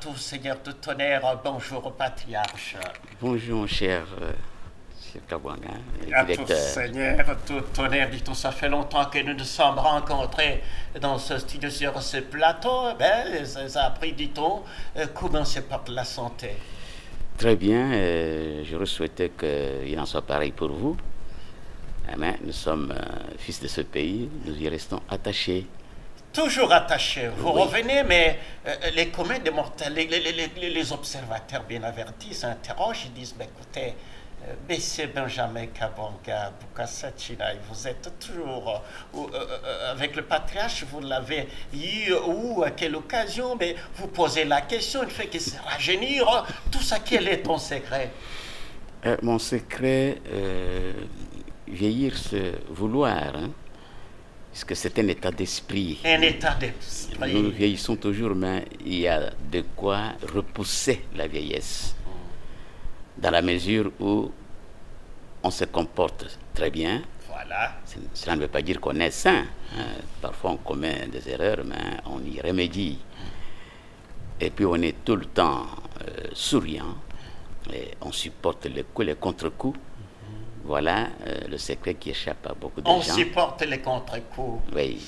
tout, Seigneur de tonnerre. Bonjour, patriarche. Bonjour, cher Kabwanga, À tous, directeur. Seigneur, tout tonnerre, dit-on, ça fait longtemps que nous nous sommes rencontrés dans ce studio sur ce plateau. Ben, ça a pris, dit-on, comment se porte la santé? Très bien, je souhaitais qu'il en soit pareil pour vous. Mais nous sommes fils de ce pays, nous y restons attachés. Toujours attaché. Vous Oui. revenez, mais les communs des mortels, les observateurs bien avertis s'interrogent, ils disent, ben, écoutez, Messieurs Benjamin Kabwanga, Bukasachina, vous êtes toujours avec le patriarche, vous l'avez eu ou à quelle occasion, mais vous posez la question, il fait qu'il se rajeunir, tout ça, quel est ton secret? Mon secret, vieillir, c'est vouloir, hein, puisque c'est un état d'esprit. Un état Nous d'esprit. vieillissons toujours, mais il y a de quoi repousser la vieillesse. Dans la mesure où on se comporte très bien. Voilà. Cela ne veut pas dire qu'on est sain. Hein. Parfois on commet des erreurs, mais on y remédie. Et puis on est tout le temps souriant. Et on supporte les coups, les contre-coups. Voilà le secret qui échappe à beaucoup de On gens. supporte les contre-coups. Oui.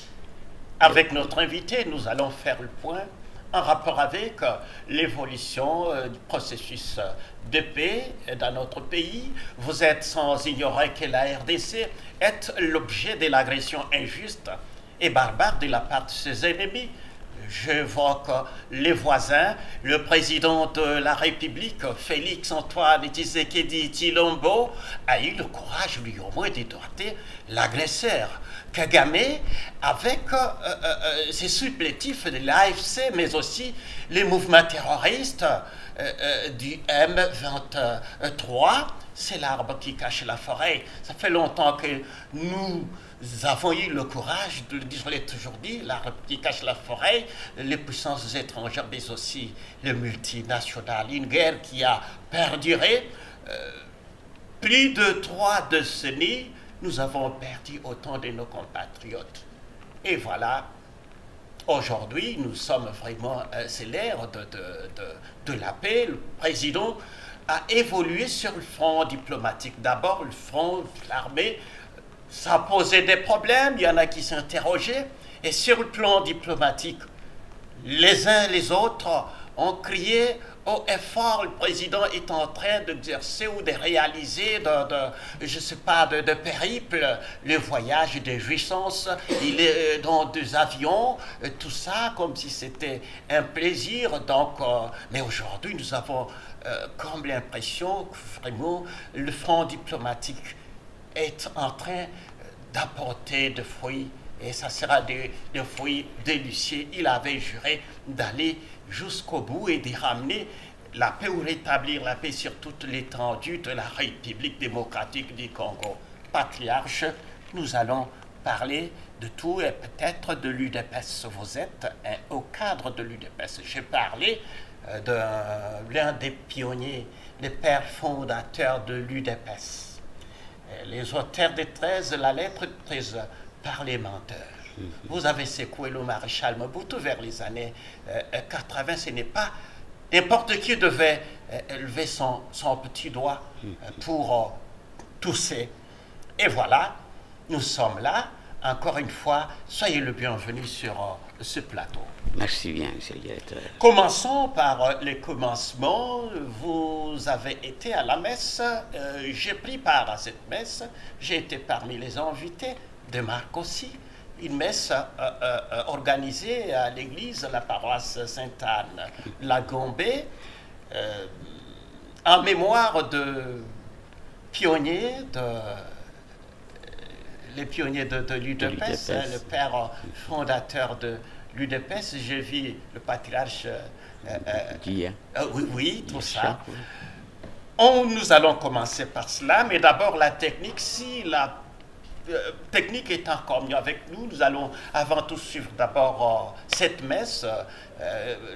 Avec notre invité, nous allons faire le point en rapport avec l'évolution du processus de paix dans notre pays. Vous êtes sans ignorer que la RDC est l'objet de l'agression injuste et barbare de la part de ses ennemis. J'évoque les voisins, le président de la République, Félix-Antoine Tshisekedi Tshilombo, a eu le courage, lui au moins, d'édouarder l'agresseur. Kagame, avec ses supplétifs de l'AFC, mais aussi les mouvements terroristes du M23, c'est l'arbre qui cache la forêt. Ça fait longtemps que nous avons eu le courage de le dire, je l'ai toujours dit, l'arbre qui cache la forêt, les puissances étrangères, mais aussi les multinationales. Une guerre qui a perduré plus de 3 décennies. Nous avons perdu autant de nos compatriotes. Et voilà, aujourd'hui, nous sommes vraiment, c'est l'ère de la paix. Le président a évolué sur le front diplomatique. D'abord, le front de l'armée, ça a posé des problèmes, il y en a qui s'interrogeaient. Et sur le plan diplomatique, les uns et les autres ont crié haut et fort, le président est en train d'exercer ou de réaliser je ne sais pas, de périples, le voyage des jouissances, il est dans des avions, tout ça comme si c'était un plaisir. Donc, mais aujourd'hui, nous avons comme l'impression que vraiment le front diplomatique est en train d'apporter des fruits. Et ça sera des fruits délicieux. Il avait juré d'aller jusqu'au bout et de ramener la paix ou rétablir la paix sur toute l'étendue de la République démocratique du Congo. Patriarche, nous allons parler de tout et peut-être de l'UDPS. Vous êtes au cadre de l'UDPS. J'ai parlé de l'un des pionniers, les pères fondateurs de l'UDPS. Les auteurs des 13, la lettre 13 parlementaire. Vous avez secoué le maréchal Mobutu vers les années 80. Ce n'est pas n'importe qui devait lever son petit doigt pour tousser. Et voilà, nous sommes là. Encore une fois, soyez le bienvenu sur ce plateau. Merci bien, monsieur le directeur. Commençons par les commencements. Vous avez été à la messe. J'ai pris part à cette messe. J'ai été parmi les invités de Marc aussi, une messe organisée à l'église, la paroisse Sainte-Anne, la Gombe, en mémoire de pionniers, les pionniers de l'UDPS, le père fondateur de l'UDPS. J'ai vu le patriarche oui, tout ça. Nous allons commencer par cela, mais d'abord la technique. Si la technique est encore mieux avec nous, nous allons avant tout suivre d'abord cette messe.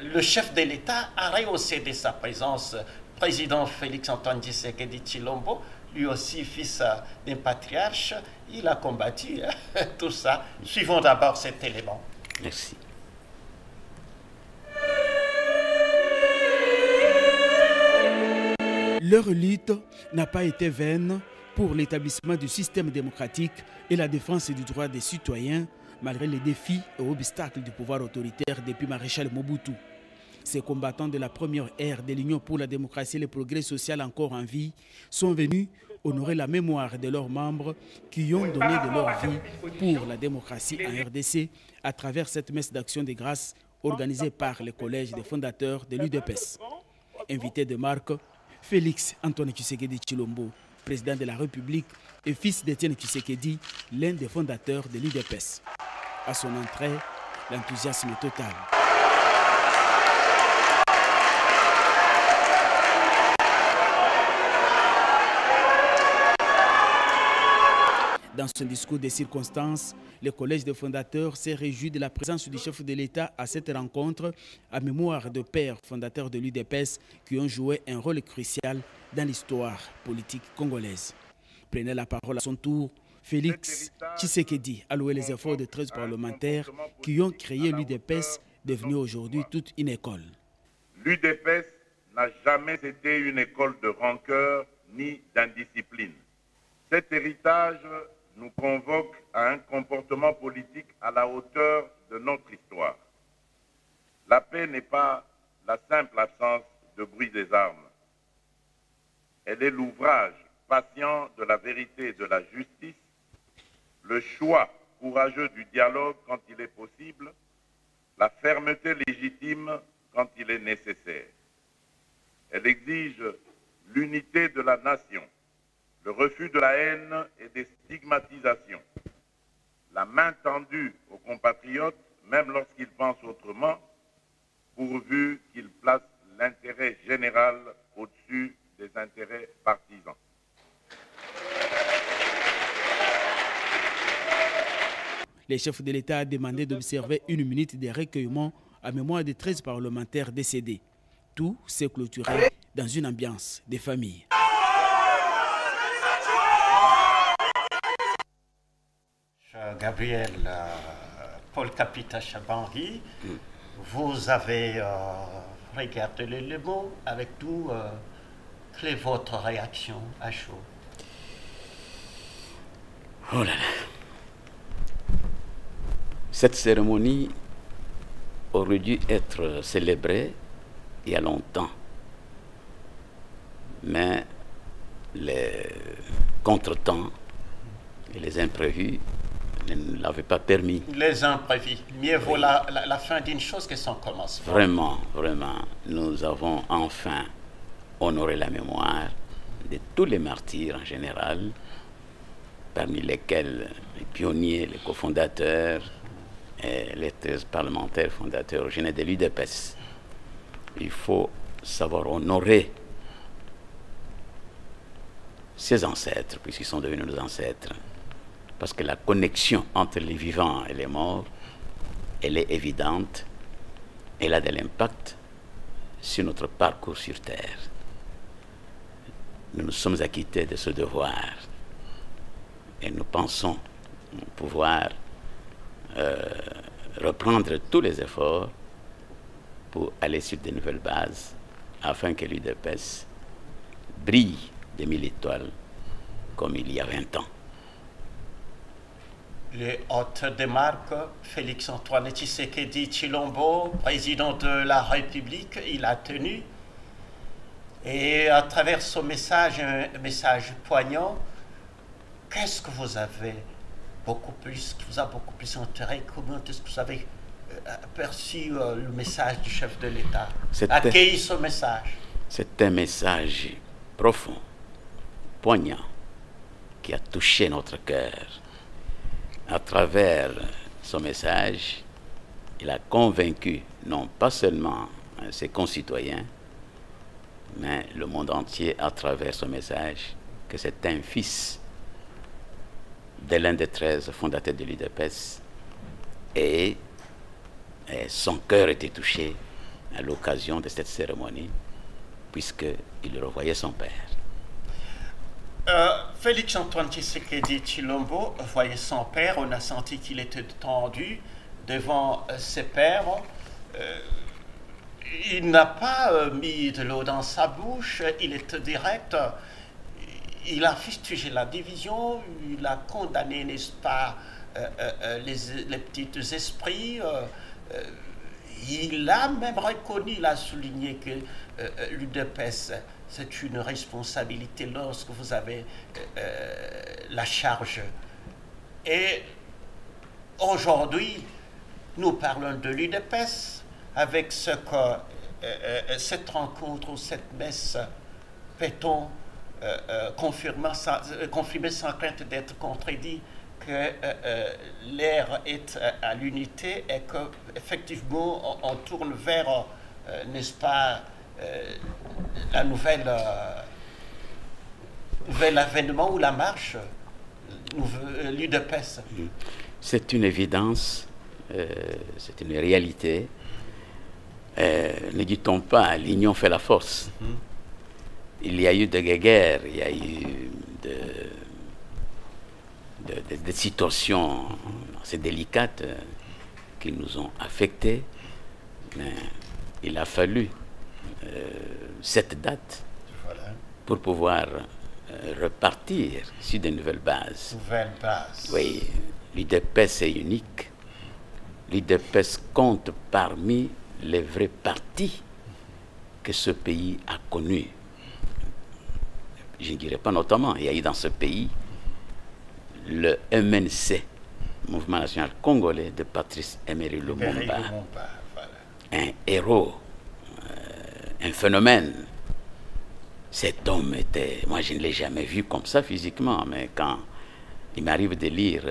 Le chef de l'État a rehaussé de sa présence président Félix-Antoine Tshisekedi Tshilombo, lui aussi fils d'un patriarche. Il a combattu tout ça. Suivons d'abord cet élément. Merci. Leur lutte n'a pas été vaine pour l'établissement du système démocratique et la défense du droit des citoyens, malgré les défis et obstacles du pouvoir autoritaire depuis Maréchal Mobutu. Ces combattants de la première ère de l'Union pour la démocratie et le progrès social encore en vie sont venus honorer la mémoire de leurs membres qui ont donné de leur vie pour la démocratie en RDC à travers cette messe d'action de grâce organisée par le collège des fondateurs de l'UDPS. Invité de marque, Félix Antoine Tshisekedi Tshilombo, président de la République et fils d'Étienne Tshisekedi, l'un des fondateurs de l'UDPS. À son entrée, l'enthousiasme est total. Dans son discours des circonstances, le collège des fondateurs s'est réjoui de la présence du chef de l'État à cette rencontre à mémoire de pères fondateurs de l'UDPS qui ont joué un rôle crucial dans l'histoire politique congolaise. Prenait la parole à son tour, Félix Tshisekedi a loué les efforts de 13 parlementaires qui ont créé l'UDPS, devenue aujourd'hui toute une école. L'UDPS n'a jamais été une école de rancœur ni d'indiscipline. Cet héritage nous convoque à un comportement politique à la hauteur de notre histoire. La paix n'est pas la simple absence de bruit des armes. Elle est l'ouvrage patient de la vérité et de la justice, le choix courageux du dialogue quand il est possible, la fermeté légitime quand il est nécessaire. Elle exige l'unité de la nation, le refus de la haine et des stigmatisations, la main tendue aux compatriotes, même lorsqu'ils pensent autrement, pourvu qu'ils placent l'intérêt général au-dessus des intérêts partisans. Le chef de l'État a demandé d'observer une minute de recueillement à mémoire des 13 parlementaires décédés. Tout s'est clôturé dans une ambiance de famille. Gabriel Paul Kapita Chabanri, vous avez regardé les mots avec nous. Quelle est votre réaction à chaud? Oh là là. Cette cérémonie aurait dû être célébrée il y a longtemps. Mais les contretemps et les imprévus ne l'avaient pas permis. Les imprévus. Mieux vaut la fin d'une chose que son commencement. Vraiment, vraiment. Nous avons enfin honoré la mémoire de tous les martyrs en général, parmi lesquels les pionniers, les cofondateurs et les 13 parlementaires fondateurs originaires de l'UDPS. Il faut savoir honorer ses ancêtres, puisqu'ils sont devenus nos ancêtres. Parce que la connexion entre les vivants et les morts, elle est évidente. Elle a de l'impact sur notre parcours sur Terre. Nous nous sommes acquittés de ce devoir. Et nous pensons pouvoir reprendre tous les efforts pour aller sur de nouvelles bases, afin que l'UDPS brille de 1000 étoiles comme il y a 20 ans. Le hôte de marque, Félix Antoine Tshisekedi Tshilombo, président de la République, il a tenu. Et à travers son message, un message poignant, qu'est-ce que vous avez qui vous a beaucoup plus intéressé? Comment est-ce que vous avez perçu le message du chef de l'État? Accueilli ce message? C'est un message profond, poignant, qui a touché notre cœur. À travers son message, il a convaincu non pas seulement ses concitoyens, mais le monde entier à travers son message que c'est un fils de l'un des 13 fondateurs de l'UDPS et son cœur était touché à l'occasion de cette cérémonie puisqu'il revoyait son père. Félix Antoine Tshisekedi Tshilombo voyait son père, on a senti qu'il était tendu devant ses pères. il n'a pas mis de l'eau dans sa bouche, il est direct. Il a fustigé la division, il a condamné, n'est-ce pas, les petits esprits. Il a même reconnu, il a souligné que l'UDPS, c'est une responsabilité lorsque vous avez la charge. Et aujourd'hui, nous parlons de l'UDPS avec ce que cette rencontre ou cette messe, peut-on confirmer sans crainte d'être contredit que l'ère est à l'unité et qu'effectivement on tourne vers, n'est-ce pas, la nouvel avènement ou la marche, l'UDPS. C'est une évidence, c'est une réalité. Ne dit-on pas, l'union fait la force. Il y a eu des guerres, il y a eu des situations assez délicates qui nous ont affectés, mais il a fallu cette date pour pouvoir repartir sur de nouvelles bases. Oui, l'UDPS est unique. L'UDPS compte parmi les vrais partis que ce pays a connus. Je ne dirais pas notamment, il y a eu dans ce pays le MNC, Mouvement National Congolais de Patrice Emery Lumumba, un héros, un phénomène. Cet homme était, moi je ne l'ai jamais vu comme ça physiquement, mais quand il m'arrive de lire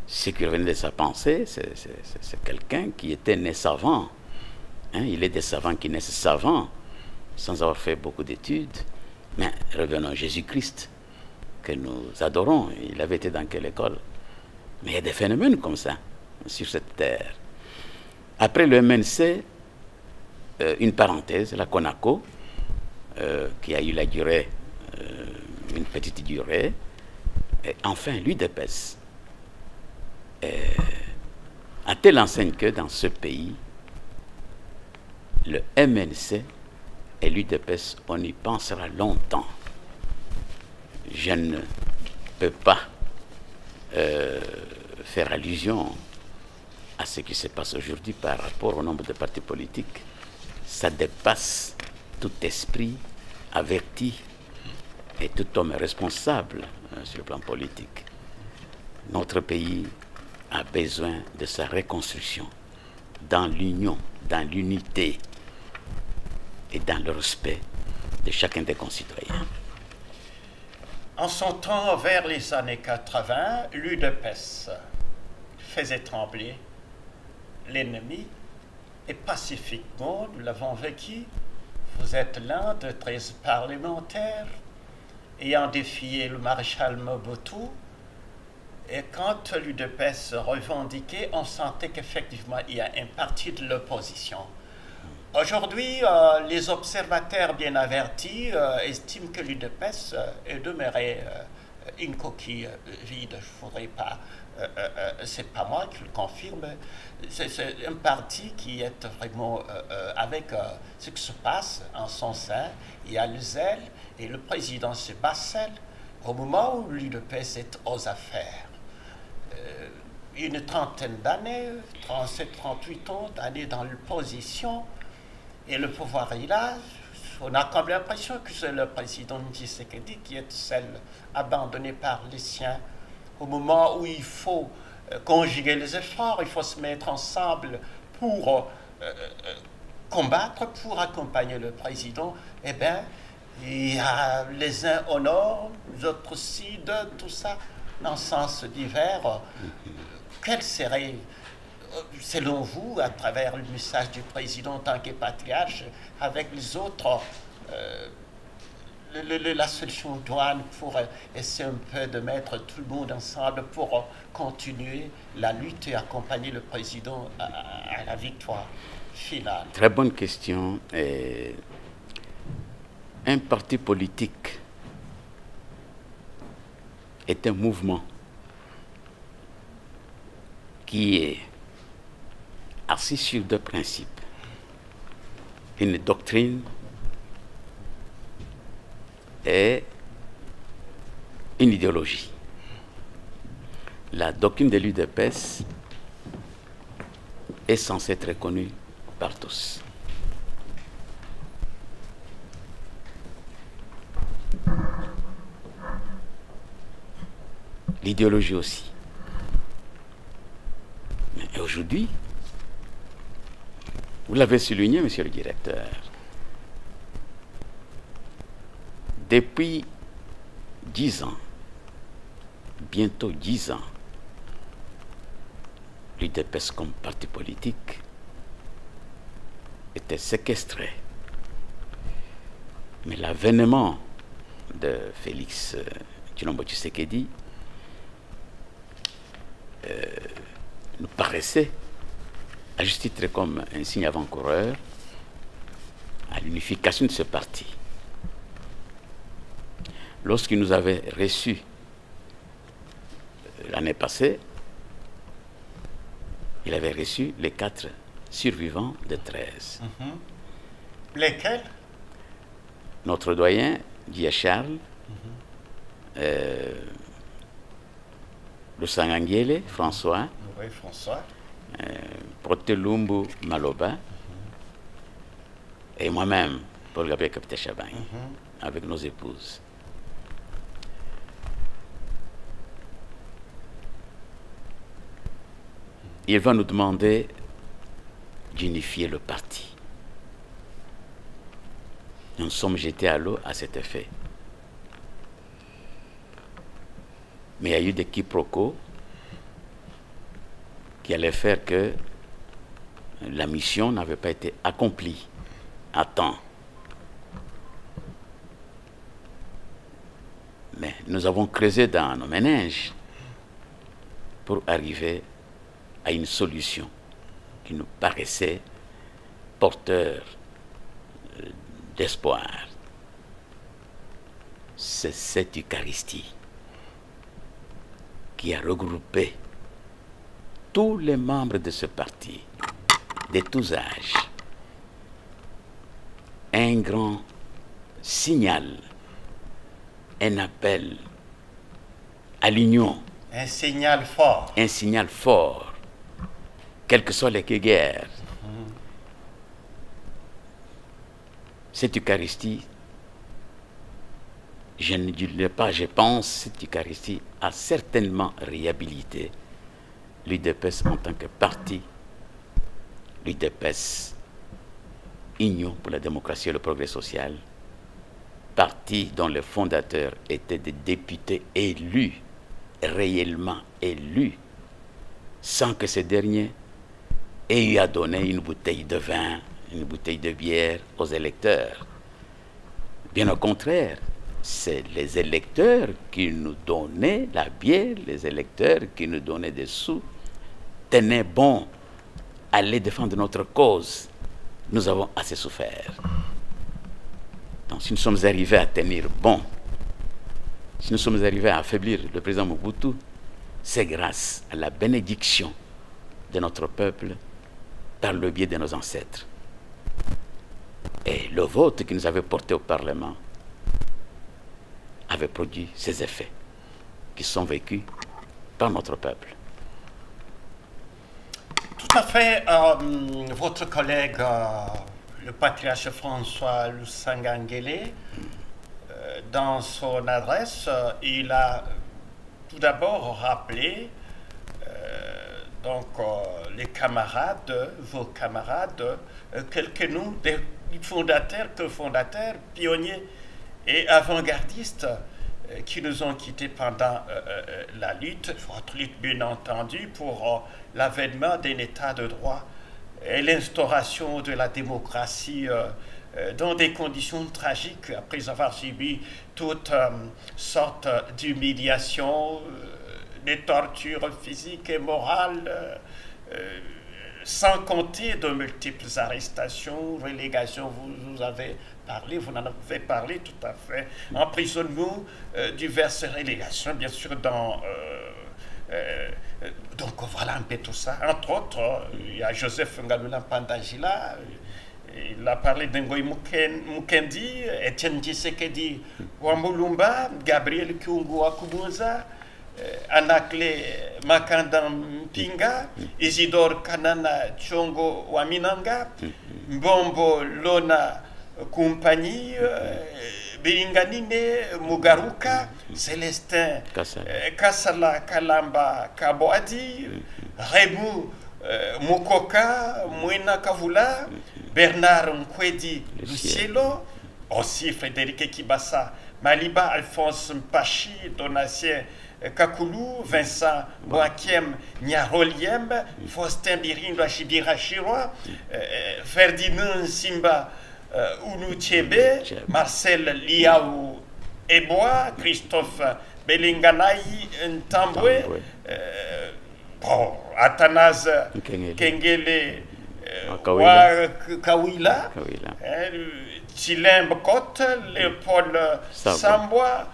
ce qui revenait de sa pensée, c'est quelqu'un qui était né savant. Il est des savants qui naissent savants, sans avoir fait beaucoup d'études. Mais revenons à Jésus-Christ, que nous adorons. Il avait été dans quelle école? Mais il y a des phénomènes comme ça sur cette terre. Après le MNC, une parenthèse, la CONACO, qui a eu la durée, une petite durée. Et enfin, l'UDPS. À telle enseigne que dans ce pays, le MNC et l'UDPS, on y pensera longtemps. Je ne peux pas faire allusion à ce qui se passe aujourd'hui par rapport au nombre de partis politiques. Ça dépasse tout esprit averti et tout homme responsable sur le plan politique. Notre pays a besoin de sa reconstruction dans l'union, dans l'unité et dans le respect de chacun des concitoyens. En son temps, vers les années 80, l'UDPS faisait trembler l'ennemi et pacifiquement, nous l'avons vécu. Vous êtes l'un de 13 parlementaires ayant défié le maréchal Mobutu. Et quand l'UDPS revendiquait, on sentait qu'effectivement, il y a un parti de l'opposition. Aujourd'hui, les observateurs bien avertis estiment que l'UDPS est demeuré une coquille vide. Je ne voudrais pas, c'est pas moi qui le confirme, c'est un parti qui est vraiment avec ce qui se passe en son sein. Il y a le zèle et le président c'est Bassel. Au moment où l'UDPS est aux affaires, une trentaine d'années, 37, 38 ans d'années dans l'opposition, et le pouvoir est là. On a comme l'impression que c'est le président Tshisekedi qui est celle abandonnée par les siens. Au moment où il faut conjuguer les efforts, il faut se mettre ensemble pour combattre, pour accompagner le président, eh bien, il y a les uns au nord, les autres au sud, tout ça, dans sens divers. Quel serait, selon vous, à travers le message du président en tant que patriarche, avec les autres, la solution douane pour essayer un peu de mettre tout le monde ensemble pour continuer la lutte et accompagner le président à la victoire finale? Très bonne question. Un parti politique est un mouvement qui est assis sur deux principes. une doctrine et une idéologie. La doctrine de l'UDPS est censée être connue par tous. L'idéologie aussi. Mais aujourd'hui, vous l'avez souligné, monsieur le directeur, depuis 10 ans, bientôt 10 ans, l'UDPS comme parti politique était séquestré. Mais l'avènement de Félix Tshilombo Tshisekedi nous paraissait, à juste titre, comme un signe avant-coureur à l'unification de ce parti. Lorsqu'il nous avait reçus l'année passée, il avait reçu les 4 survivants de 13. Lesquels? Notre doyen, Dia Charles, Lusanga François, Oui, François. Protelumbu Maloba, et moi-même, Paul Gabriel Kapte Chabang, avec nos épouses. Il va nous demander d'unifier le parti. Nous sommes jetés à l'eau à cet effet. Mais il y a eu des quiproquos qui allaient faire que la mission n'avait pas été accomplie à temps. Mais nous avons creusé dans nos méninges pour arriver à une solution qui nous paraissait porteur d'espoir. C'est cette Eucharistie qui a regroupé tous les membres de ce parti, de tous âges. Un grand signal, un appel à l'union. Un signal fort. Un signal fort, quelles que soient les guerres. Cette Eucharistie, je ne dirais pas, je pense, cette Eucharistie a certainement réhabilité l'UDPS en tant que parti, l'UDPS, Union pour la démocratie et le progrès social, parti dont les fondateurs étaient des députés élus, réellement élus, sans que ces derniers aient eu à donner une bouteille de vin, une bouteille de bière aux électeurs. Bien au contraire, c'est les électeurs qui nous donnaient la bière, les électeurs qui nous donnaient des sous, tenaient bon à aller défendre notre cause. Nous avons assez souffert. Donc si nous sommes arrivés à tenir bon, si nous sommes arrivés à affaiblir le président Mobutu, c'est grâce à la bénédiction de notre peuple par le biais de nos ancêtres. Et le vote qui nous avait porté au Parlement avait produit ces effets qui sont vécus par notre peuple. Tout à fait. Votre collègue, le patriarche François Lusanga, dans son adresse, il a tout d'abord rappelé les camarades, vos camarades, que nous, des fondateurs, pionniers et avant-gardistes qui nous ont quittés pendant la lutte, votre lutte bien entendu, pour l'avènement d'un état de droit et l'instauration de la démocratie dans des conditions tragiques, après avoir subi toutes sortes d'humiliations, des tortures physiques et morales, sans compter de multiples arrestations, relégations. Vous avez parlé, vous en avez parlé tout à fait, emprisonnement, diverses relégations, bien sûr, donc voilà un peu tout ça. Entre autres, il y a Joseph Ngalula Pandagila, il a parlé d'Ngoï Mukendi, Etienne Tshisekedi Wambulumba, Gabriel Kyungu Akubuza, Anakle Makanda Mpinga, Isidore Kanana Chongo Waminanga, Mbombo Lona Compagnie, Biringanine Mugaruka, Célestin Kassala Kalamba Kaboadi, Rebu Mukoka Mwena Kavula, Bernard Mkwedi Lucielo, aussi Frédéric Kibassa, Maliba Alphonse Mpachi, Donatien Kakulu, Vincent Boakiem Nyaroliem, Faustin Birindo Achibira Chiroa, Ferdinand Simba Unuchebe, Marcel Liaou Eboa, Christophe Belinganaï Ntambwe, Athanase Kengele Kawila, Chilin Bokot, Léopold Samboa,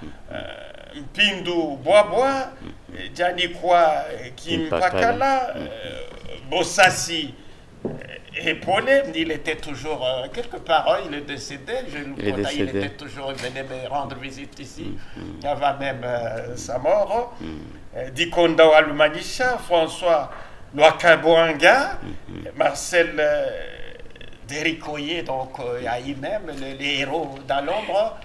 Mpindu Boaboa, Djanikwa Kimpakala, Bossassi Epole, il était toujours, quelque part, il est décédé, il était toujours, il venait me rendre visite ici, avant même sa mort. Dikonda Walumanisha, François Loakaboanga, Marcel Dericoyer, donc il y a eu même les héros dans l'ombre.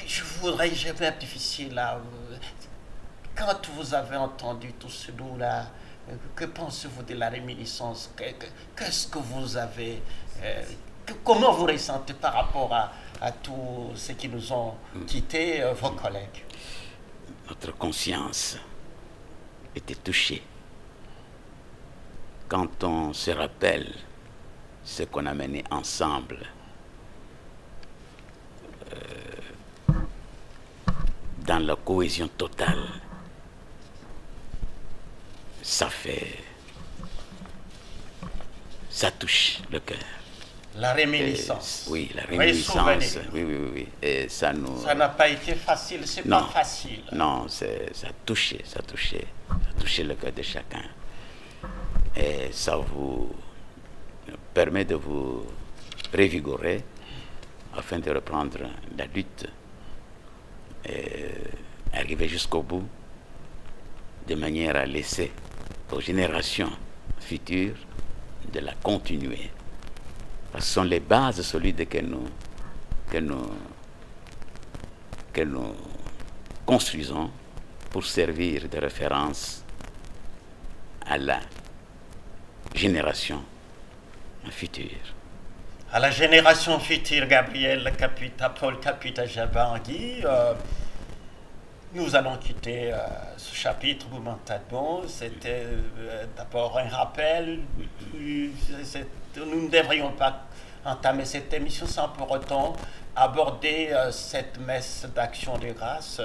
Je voudrais, j'ai bien difficile là. Quand vous avez entendu tout ce lot-là, que pensez-vous de la réminiscence? Qu'est-ce que vous avez, comment vous ressentez par rapport à tous ceux qui nous ont quittés, vos collègues? Notre conscience était touchée quand on se rappelle ce qu'on a mené ensemble. Dans la cohésion totale, ça touche le cœur. La réminiscence. Oui, la réminiscence. Oui. Et ça n'a pas été facile, c'est pas facile. Non, ça a touché le cœur de chacun. Et ça vous permet de vous revigorer afin de reprendre la lutte et arriver jusqu'au bout de manière à laisser aux générations futures de la continuer. Parce que ce sont les bases solides que nous construisons pour servir de référence à la génération future. À la génération future, Gabriel Kapita, Paul Kapita Jabangui, nous allons quitter ce chapitre momentanément. C'était d'abord un rappel. Nous ne devrions pas entamer cette émission sans pour autant aborder cette messe d'action de grâce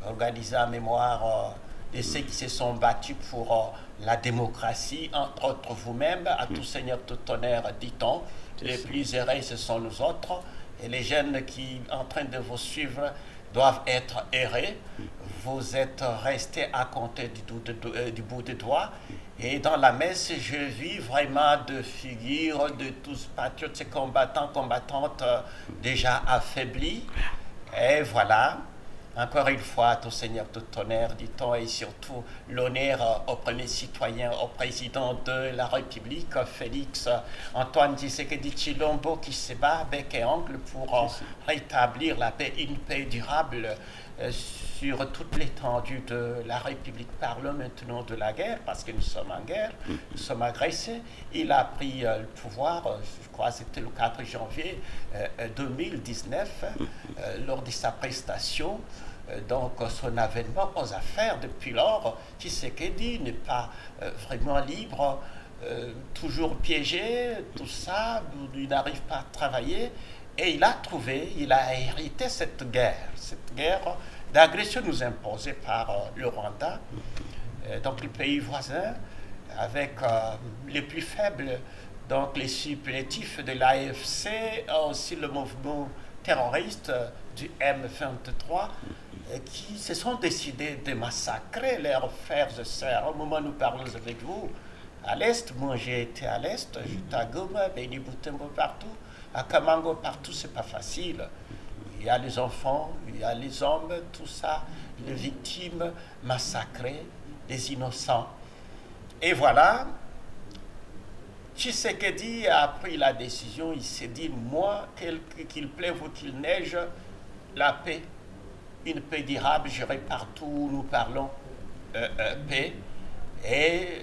organisée en mémoire de ceux qui se sont battus pour la démocratie, entre autres vous-même, à tout seigneur, tout honneur, dit-on. Les plus heureux, ce sont nous autres. Et les jeunes qui, en train de vous suivre, doivent être heureux. Vous êtes restés à compter du bout des doigts. Et dans la messe, je vis vraiment de figures de tous patriotes et combattants, combattantes déjà affaiblis. Et voilà. Encore une fois, tout Seigneur, tout honneur, dit-on, et surtout l'honneur au premier citoyen, au président de la République, Félix Antoine Tshisekedi Tshilombo, qui se bat bec et ongle pour rétablir la paix, une paix durable sur toute l'étendue de la République. Parlons maintenant de la guerre, parce que nous sommes en guerre, nous sommes agressés. Il a pris le pouvoir, je crois que c'était le 4 janvier 2019, lors de sa prestation. Donc son avènement aux affaires depuis lors, Tshisekedi n'est pas vraiment libre, toujours piégé, tout ça, il n'arrive pas à travailler. Et il a hérité cette guerre d'agression nous imposée par le Rwanda, donc le pays voisin, avec les plus faibles, donc les supplétifs de l'AFC, aussi le mouvement terroriste du M23, qui se sont décidés de massacrer leurs frères et sœurs. Au moment où nous parlons avec vous, à l'Est. Moi, j'ai été à l'Est, j'étais à Goma, Beni Butembo partout. À Kamango, partout, c'est pas facile. Il y a les enfants, il y a les hommes, tout ça, les victimes massacrées, les innocents. Et voilà, Tshisekedi a pris la décision, il s'est dit, moi, qu'il pleuve ou qu'il neige, la paix, une paix durable, j'irai partout où nous parlons paix. Et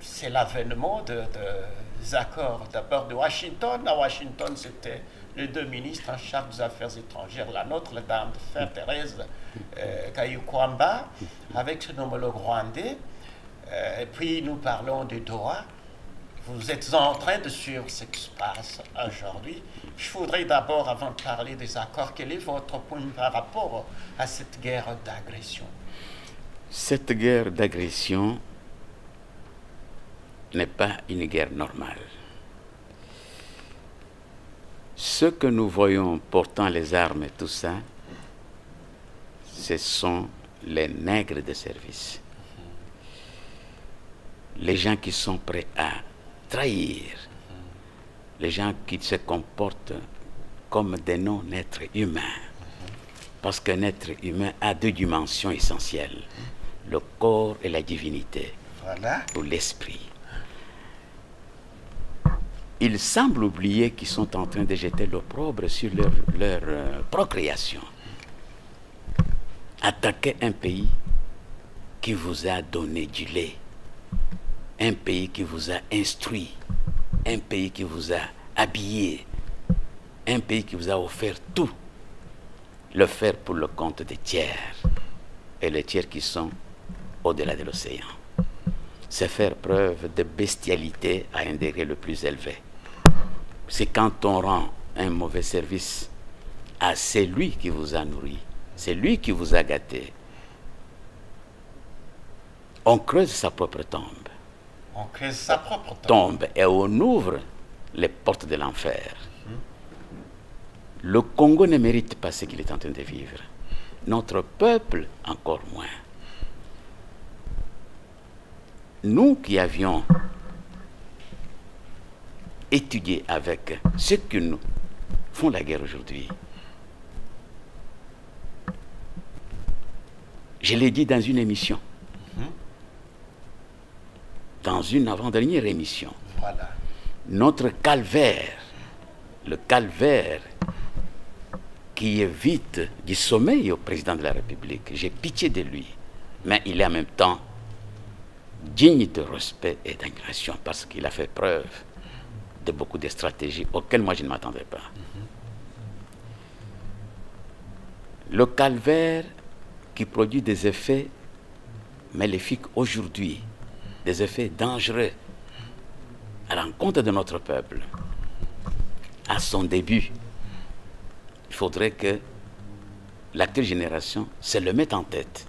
c'est l'avènement des accords d'abord de Washington. À Washington, c'était les deux ministres en charge des affaires étrangères, la nôtre, la dame de fer Thérèse Kayukwamba, avec son homologue rwandais. Et puis nous parlons de Doha. Vous êtes en train de suivre ce qui se passe aujourd'hui. Je voudrais d'abord, avant de parler des accords, quel est votre point par rapport à cette guerre d'agression? Cette guerre d'agression n'est pas une guerre normale. Ce que nous voyons portant les armes et tout ça, ce sont les nègres de service. Les gens qui sont prêts à trahir, les gens qui se comportent comme des non-êtres humains. Parce qu'un être humain a deux dimensions essentielles, le corps et la divinité, Voilà. ou l'esprit. Ils semblent oublier qu'ils sont en train de jeter l'opprobre sur leur procréation. Attaquer un pays qui vous a donné du lait, un pays qui vous a instruit, un pays qui vous a habillé, un pays qui vous a offert tout, le faire pour le compte des tiers, et les tiers qui sont au-delà de l'océan. C'est faire preuve de bestialité à un degré le plus élevé. C'est quand on rend un mauvais service à celui qui vous a nourri, c'est lui qui vous a gâté. On creuse sa propre tombe. On crée sa propre tombe. Et on ouvre les portes de l'enfer. Le Congo ne mérite pas ce qu'il est en train de vivre. Notre peuple, encore moins. Nous qui avions étudié avec ceux qui nous font la guerre aujourd'hui, je l'ai dit dans une émission, dans une avant-dernière émission, Voilà. notre calvaire, le calvaire qui évite du sommeil au président de la République, j'ai pitié de lui, mais il est en même temps digne de respect et d'admiration parce qu'il a fait preuve de beaucoup de stratégies auxquelles moi je ne m'attendais pas. Le calvaire qui produit des effets maléfiques aujourd'hui, des effets dangereux à l'encontre de notre peuple, à son début, il faudrait que l'actuelle génération se le mette en tête.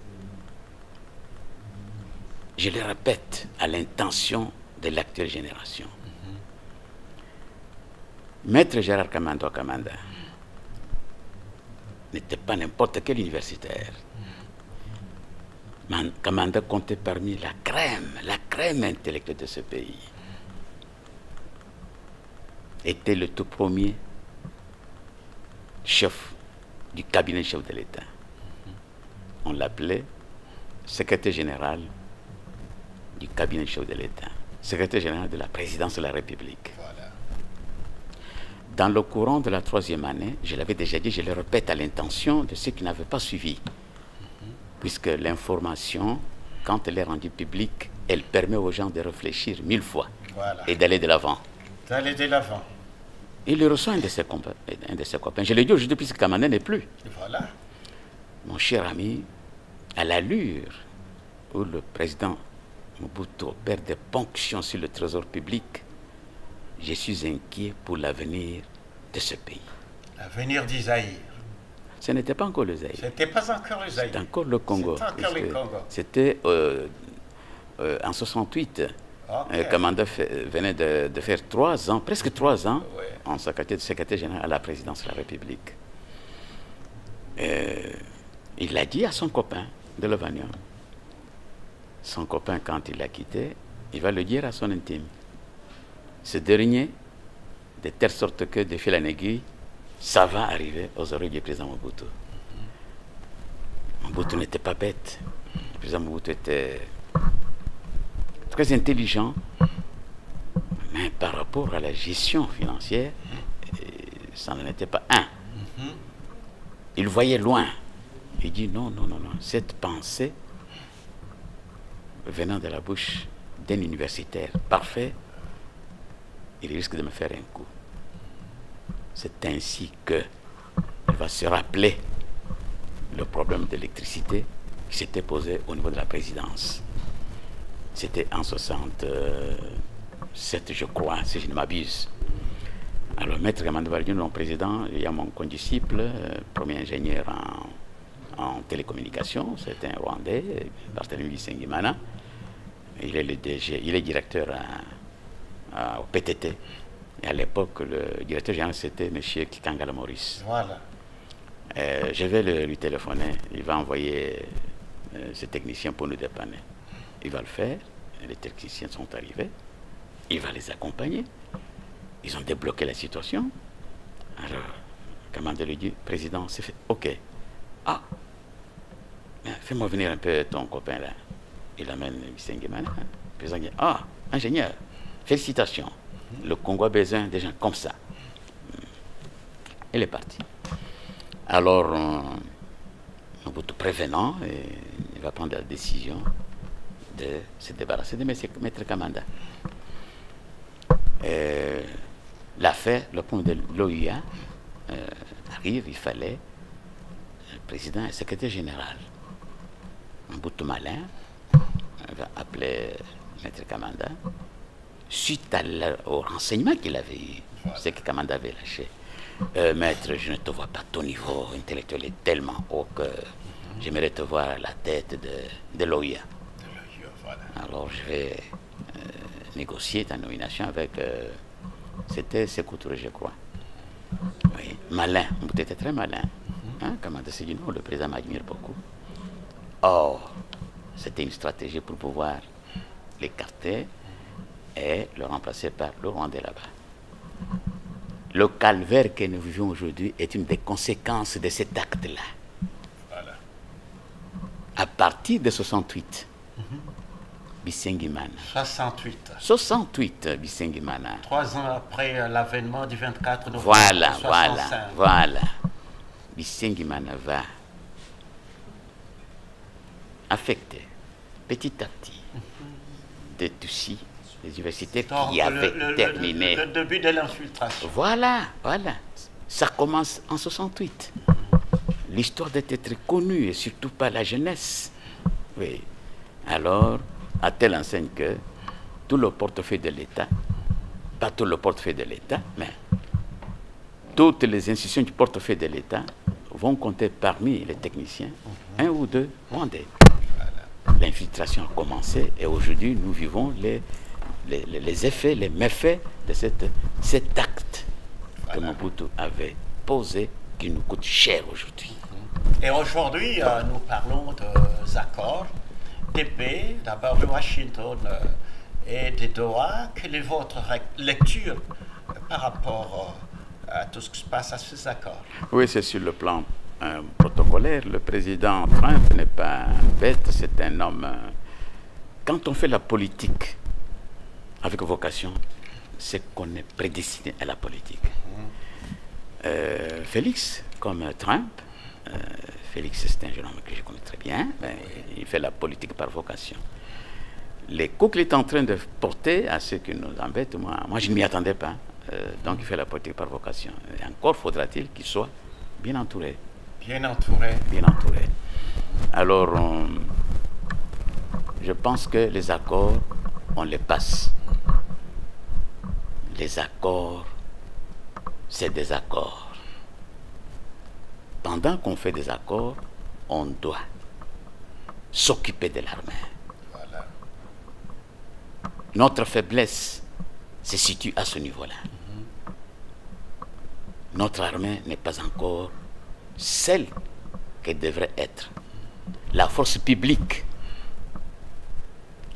Je le répète, à l'intention de l'actuelle génération. Maître Gérard Kamando Kamanda n'était pas n'importe quel universitaire. Kamanda comptait parmi la crème intellectuelle de ce pays. Était le tout premier chef du cabinet chef de l'État. On l'appelait secrétaire général du cabinet chef de l'État, secrétaire général de la présidence de la République. Voilà. Dans le courant de la 3e année, je l'avais déjà dit, je le répète à l'intention de ceux qui n'avaient pas suivi, puisque l'information, quand elle est rendue publique, elle permet aux gens de réfléchir 1000 fois Voilà. et d'aller de l'avant. D'aller de l'avant. Il reçoit un de ses copains. Je l'ai dit aujourd'hui, puisque Kamanda n'est plus. Voilà. Mon cher ami, à l'allure où le président Mobutu opère des ponctions sur le trésor public, je suis inquiet pour l'avenir de ce pays. L'avenir d'Isaïr. Ce n'était pas encore le Zaïre. C'était pas encore Isaïr. C'était encore le Congo. C'était encore le Congo. C'était en 68. Ok. Kamanda venait de faire 3 ans, presque 3 ans, Ouais. en secrétaire général à la présidence de la République. Il l'a dit à son copain de Levanium. Son copain, quand il l'a quitté, il va le dire à son intime. Ce dernier, de telle sorte que, de fil en aiguille, ça va arriver aux oreilles du président Mobutu. Mobutu n'était pas bête. Le président Mobutu était très intelligent, mais par rapport à la gestion financière, ça n'en était pas un. Il voyait loin. Il dit non, non, non, non. Cette pensée venant de la bouche d'un universitaire parfait, il risque de me faire un coup. C'est ainsi qu'il va se rappeler le problème d'électricité qui s'était posé au niveau de la présidence. C'était en 67, je crois, si je ne m'abuse. Alors, Maître Kamanda Waldé, mon président, il y a mon condisciple, premier ingénieur en télécommunications, c'est un Rwandais, Barthélemy Bisengimana. Il est le DG, il est directeur au PTT. Et à l'époque, le directeur général, c'était M. Kikangala Maurice. Voilà. Je vais lui téléphoner. Il va envoyer ses techniciens pour nous dépanner. Il va le faire. Les techniciens sont arrivés. Il va les accompagner. Ils ont débloqué la situation. Alors, Kamanda lui dit, président, c'est fait. OK. Ah, fais-moi venir un peu ton copain là. Il amène Bisengimana. Le président dit, ah, ingénieur, félicitations. Le Congo a besoin de gens comme ça. Il est parti. Alors, Mobutu prévenant, il va prendre la décision de se débarrasser de Maître Kamanda. L'affaire, le point de l'OIA arrive, il fallait le président et le secrétaire général. Mobutu malin va appeler Maître Kamanda suite au renseignement qu'il avait eu. C'est que Kamanda avait lâché. Maître, je ne te vois pas, ton niveau intellectuel est tellement haut que j'aimerais te voir à la tête de l'OIA. Alors je vais négocier ta nomination avec... c'était Sékou Touré, je crois. Oui, malin, vous étiez très malin. Hein? Kamanda s'est dit non, le président m'admire beaucoup. Or, c'était une stratégie pour pouvoir l'écarter et le remplacer par le Rwandais là-bas. Le calvaire que nous vivons aujourd'hui est une des conséquences de cet acte-là. Voilà. À partir de 68, Bisengimana. 68. Bisengimana. 3 ans après l'avènement du 24 novembre 65. Voilà. Bisengimana va affecter petit à petit des Tutsis, les universités qui avaient terminé. Le début de l'infiltration. Voilà. Ça commence en 68. L'histoire doit être connue, et surtout par la jeunesse. Oui. Alors, à telle enseigne que tout le portefeuille de l'État, pas tout le portefeuille de l'État, mais toutes les institutions du portefeuille de l'État vont compter parmi les techniciens 1 ou 2 Rwandais. L'infiltration a commencé et aujourd'hui nous vivons les effets, les méfaits de cet acte que Mobutu avait posé qui nous coûte cher aujourd'hui. Et aujourd'hui, nous parlons des accords, des paix, d'abord de Washington et de Doha. Quelle est votre lecture par rapport à tout ce qui se passe à ces accords? Oui, c'est sur le plan protocolaire. Le président Trump n'est pas bête, c'est un homme... Quand on fait la politique avec vocation, c'est qu'on est prédestiné à la politique. Félix, comme Trump, Félix c'est un jeune homme que je connais très bien, il fait la politique par vocation. Les coups qu'il est en train de porter à ceux qui nous embêtent, moi je ne m'y attendais pas. Donc il fait la politique par vocation. Et encore faudra-t-il qu'il soit bien entouré. Bien entouré. Bien entouré. Alors, je pense que les accords, on les passe. Les accords, c'est des accords. Pendant qu'on fait des accords, on doit s'occuper de l'armée. Voilà. Notre faiblesse se situe à ce niveau-là. Notre armée n'est pas encore celle qu'elle devrait être. La force publique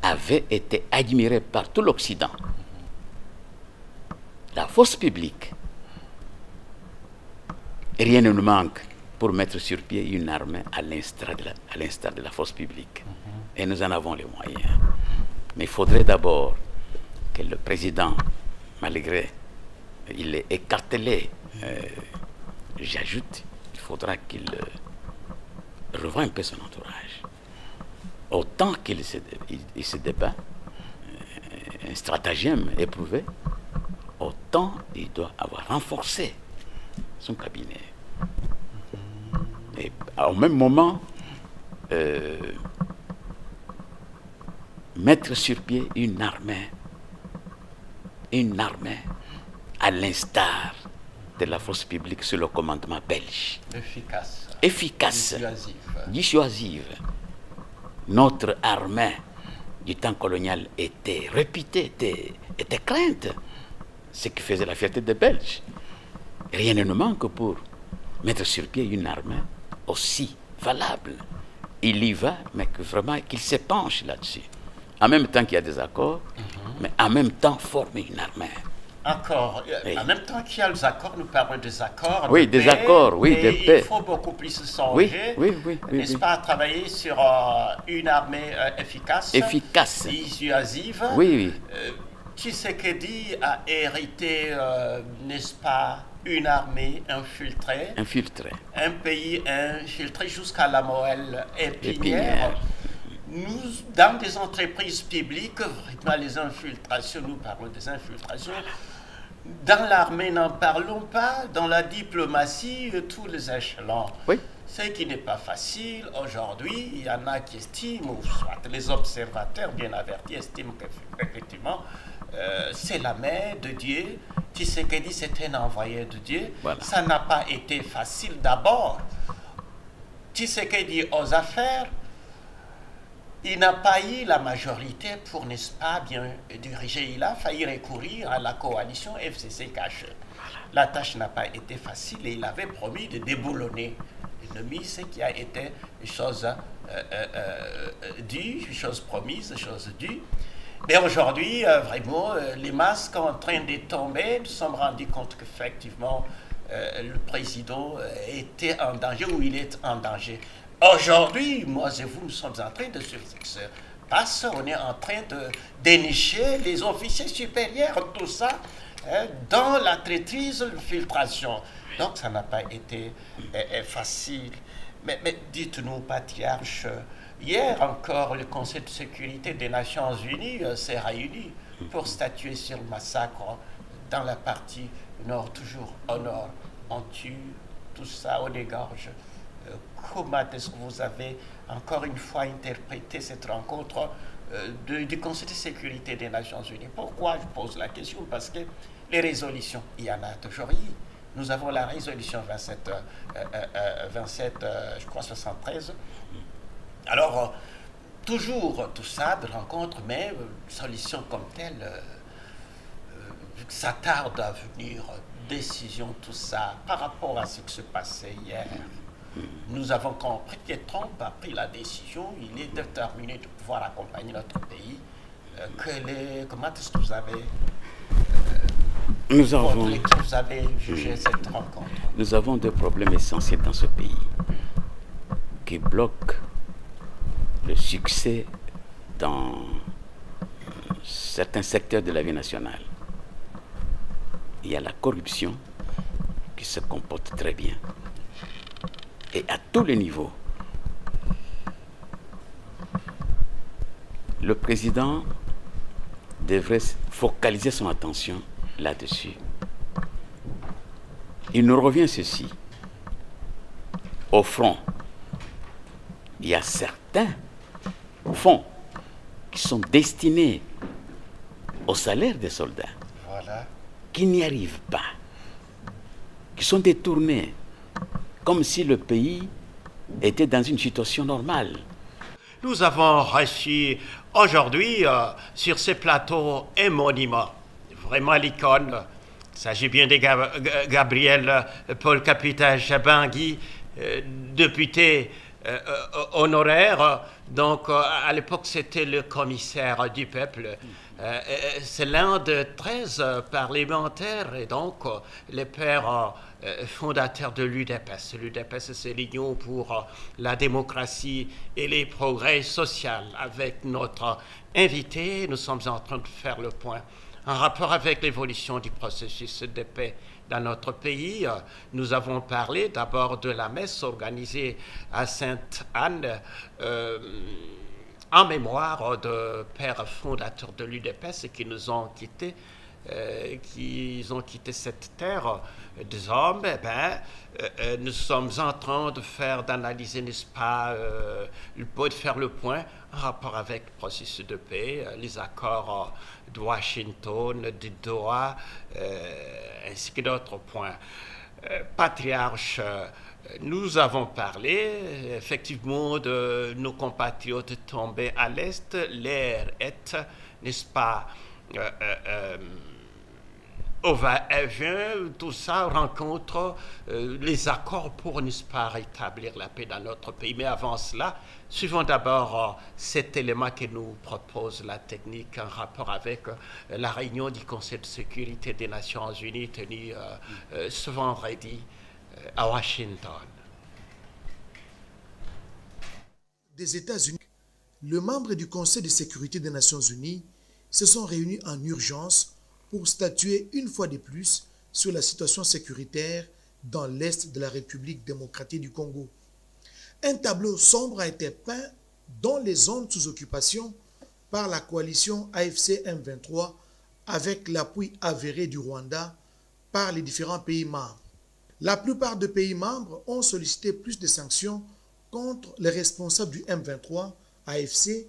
avait été admiré par tout l'Occident. La force publique, rien ne nous manque pour mettre sur pied une armée à l'instar de la force publique. Et nous en avons les moyens. Mais il faudrait d'abord que le président, malgré il est écartelé, j'ajoute, il faudra qu'il revoie un peu son entourage. Autant qu'il se débat, un stratagème éprouvé, autant il doit avoir renforcé son cabinet. Et au même moment, mettre sur pied une armée à l'instar de la force publique sous le commandement belge. Efficace. Dissuasive. Notre armée du temps colonial était réputée, était crainte. Ce qui faisait la fierté des Belges. Rien ne nous manque pour mettre sur pied une armée aussi valable. Il y va, mais que vraiment qu'il s'épanche là-dessus. En même temps qu'il y a des accords, mais en même temps former une armée. Encore, Oui. en même temps qu'il y a les accords, nous parlons des accords. Oui, de des paix, accords, oui, mais de paix. Il faut beaucoup plus se songer, Oui, n'est-ce oui. pas, travailler sur une armée efficace, Efficace. dissuasive. Oui. Tshisekedi a hérité, n'est-ce pas, une armée infiltrée. Infiltré. Un pays infiltré jusqu'à la moelle épinière. Nous, dans des entreprises publiques, vraiment les infiltrations, nous parlons des infiltrations. Dans l'armée, n'en parlons pas. Dans la diplomatie, tous les échelons. Oui. Ce qui n'est pas facile aujourd'hui, il y en a qui estiment, ou soit les observateurs bien avertis estiment qu'effectivement, c'est la main de Dieu. Tshisekedi, c'est un envoyé de Dieu. Voilà. Ça n'a pas été facile d'abord. Tshisekedi aux affaires, il n'a pas eu la majorité pour, n'est-ce pas, bien diriger. Il a failli recourir à la coalition FCC-CACHE. La tâche n'a pas été facile et il avait promis de déboulonner l'ennemi, ce qui a été chose due, chose promise, chose due. Mais aujourd'hui, vraiment, les masques sont en train de tomber. Nous sommes rendus compte qu'effectivement, le président était en danger ou il est en danger. Aujourd'hui, moi et vous, nous sommes en train de se passer. On est en train de dénicher les officiers supérieurs, tout ça, dans la traîtrise, l'infiltration. Donc, ça n'a pas été facile. Mais dites-nous, patriarche, hier encore, le Conseil de sécurité des Nations Unies s'est réuni pour statuer sur le massacre dans la partie nord, toujours au nord. On tue, tout ça, on égorge. Comment est-ce que vous avez encore une fois interprété cette rencontre du Conseil de sécurité des Nations Unies? Pourquoi je pose la question? Parce que les résolutions, il y en a toujours eu. Nous avons la résolution 27, je crois 73. Alors, toujours tout ça de rencontre, mais solution comme telle, ça tarde à venir, décision, tout ça, par rapport à ce qui se passait hier. Nous avons compris que Trump a pris la décision, il est déterminé de pouvoir accompagner notre pays. Comment est-ce que vous avez, vous avez jugé cette rencontre? Nous avons deux problèmes essentiels dans ce pays qui bloquent le succès dans certains secteurs de la vie nationale. Il y a la corruption qui se comporte très bien. Et à tous les niveaux, le président devrait focaliser son attention là-dessus. Il nous revient ceci. Au front, il y a certains fonds qui sont destinés au salaire des soldats, Voilà. qui n'y arrivent pas, qui sont détournés, comme si le pays était dans une situation normale. Nous avons reçu aujourd'hui sur ce plateau un monument, vraiment l'icône. Il s'agit bien de Gabriel Paul Capitaine Chabangui, député honoraire Donc, à l'époque, c'était le commissaire du peuple. C'est l'un de 13 parlementaires et donc les pères fondateurs de l'UDPS. L'UDPS, c'est l'Union pour la démocratie et les progrès sociaux. Avec notre invité, nous sommes en train de faire le point en rapport avec l'évolution du processus de paix dans notre pays. Nous avons parlé d'abord de la messe organisée à Sainte-Anne en mémoire de pères fondateurs de l'UDPS qui nous ont quittés, qui ont quitté cette terre des hommes. Nous sommes en train d'analyser, n'est-ce pas, de faire le point en rapport avec le processus de paix, les accords de Washington, de Doha, ainsi que d'autres points. Patriarche, nous avons parlé effectivement de nos compatriotes tombés à l'Est. L'air est, n'est-ce pas, au va-et-vient, tout ça rencontre les accords pour, n'est-ce pas, rétablir la paix dans notre pays. Mais avant cela, suivons d'abord cet élément que nous propose la technique en rapport avec la réunion du Conseil de sécurité des Nations Unies tenue ce vendredi à Washington. Des États-Unis, les membres du Conseil de sécurité des Nations Unies se sont réunis en urgence pour statuer une fois de plus sur la situation sécuritaire dans l'Est de la République démocratique du Congo. Un tableau sombre a été peint dans les zones sous occupation par la coalition AFC M23 avec l'appui avéré du Rwanda par les différents pays membres. La plupart des pays membres ont sollicité plus de sanctions contre les responsables du M23 AFC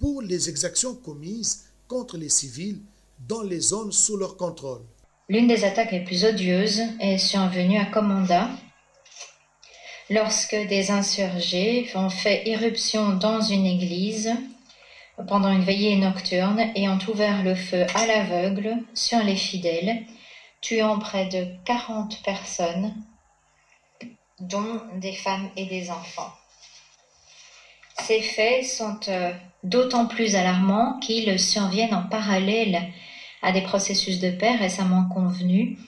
pour les exactions commises contre les civils dans les zones sous leur contrôle. L'une des attaques les plus odieuses est survenue à Komanda, lorsque des insurgés ont fait irruption dans une église pendant une veillée nocturne et ont ouvert le feu à l'aveugle sur les fidèles, tuant près de 40 personnes, dont des femmes et des enfants. Ces faits sont d'autant plus alarmants qu'ils surviennent en parallèle à des processus de paix récemment convenus,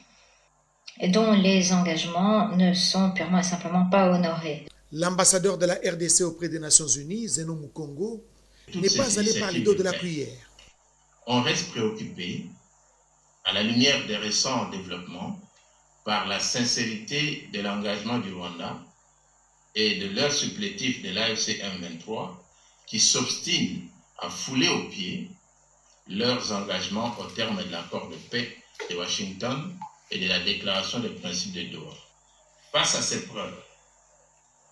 dont les engagements ne sont purement et simplement pas honorés. L'ambassadeur de la RDC auprès des Nations Unies, Zeno Mukongo, n'est pas allé par le dos de la cuillère. On reste préoccupé, à la lumière des récents développements, par la sincérité de l'engagement du Rwanda et de leur supplétif de l'AFC M23 qui s'obstinent à fouler aux pieds leurs engagements au terme de l'accord de paix de Washington et de la déclaration des principes de Doha. Face à ces preuves,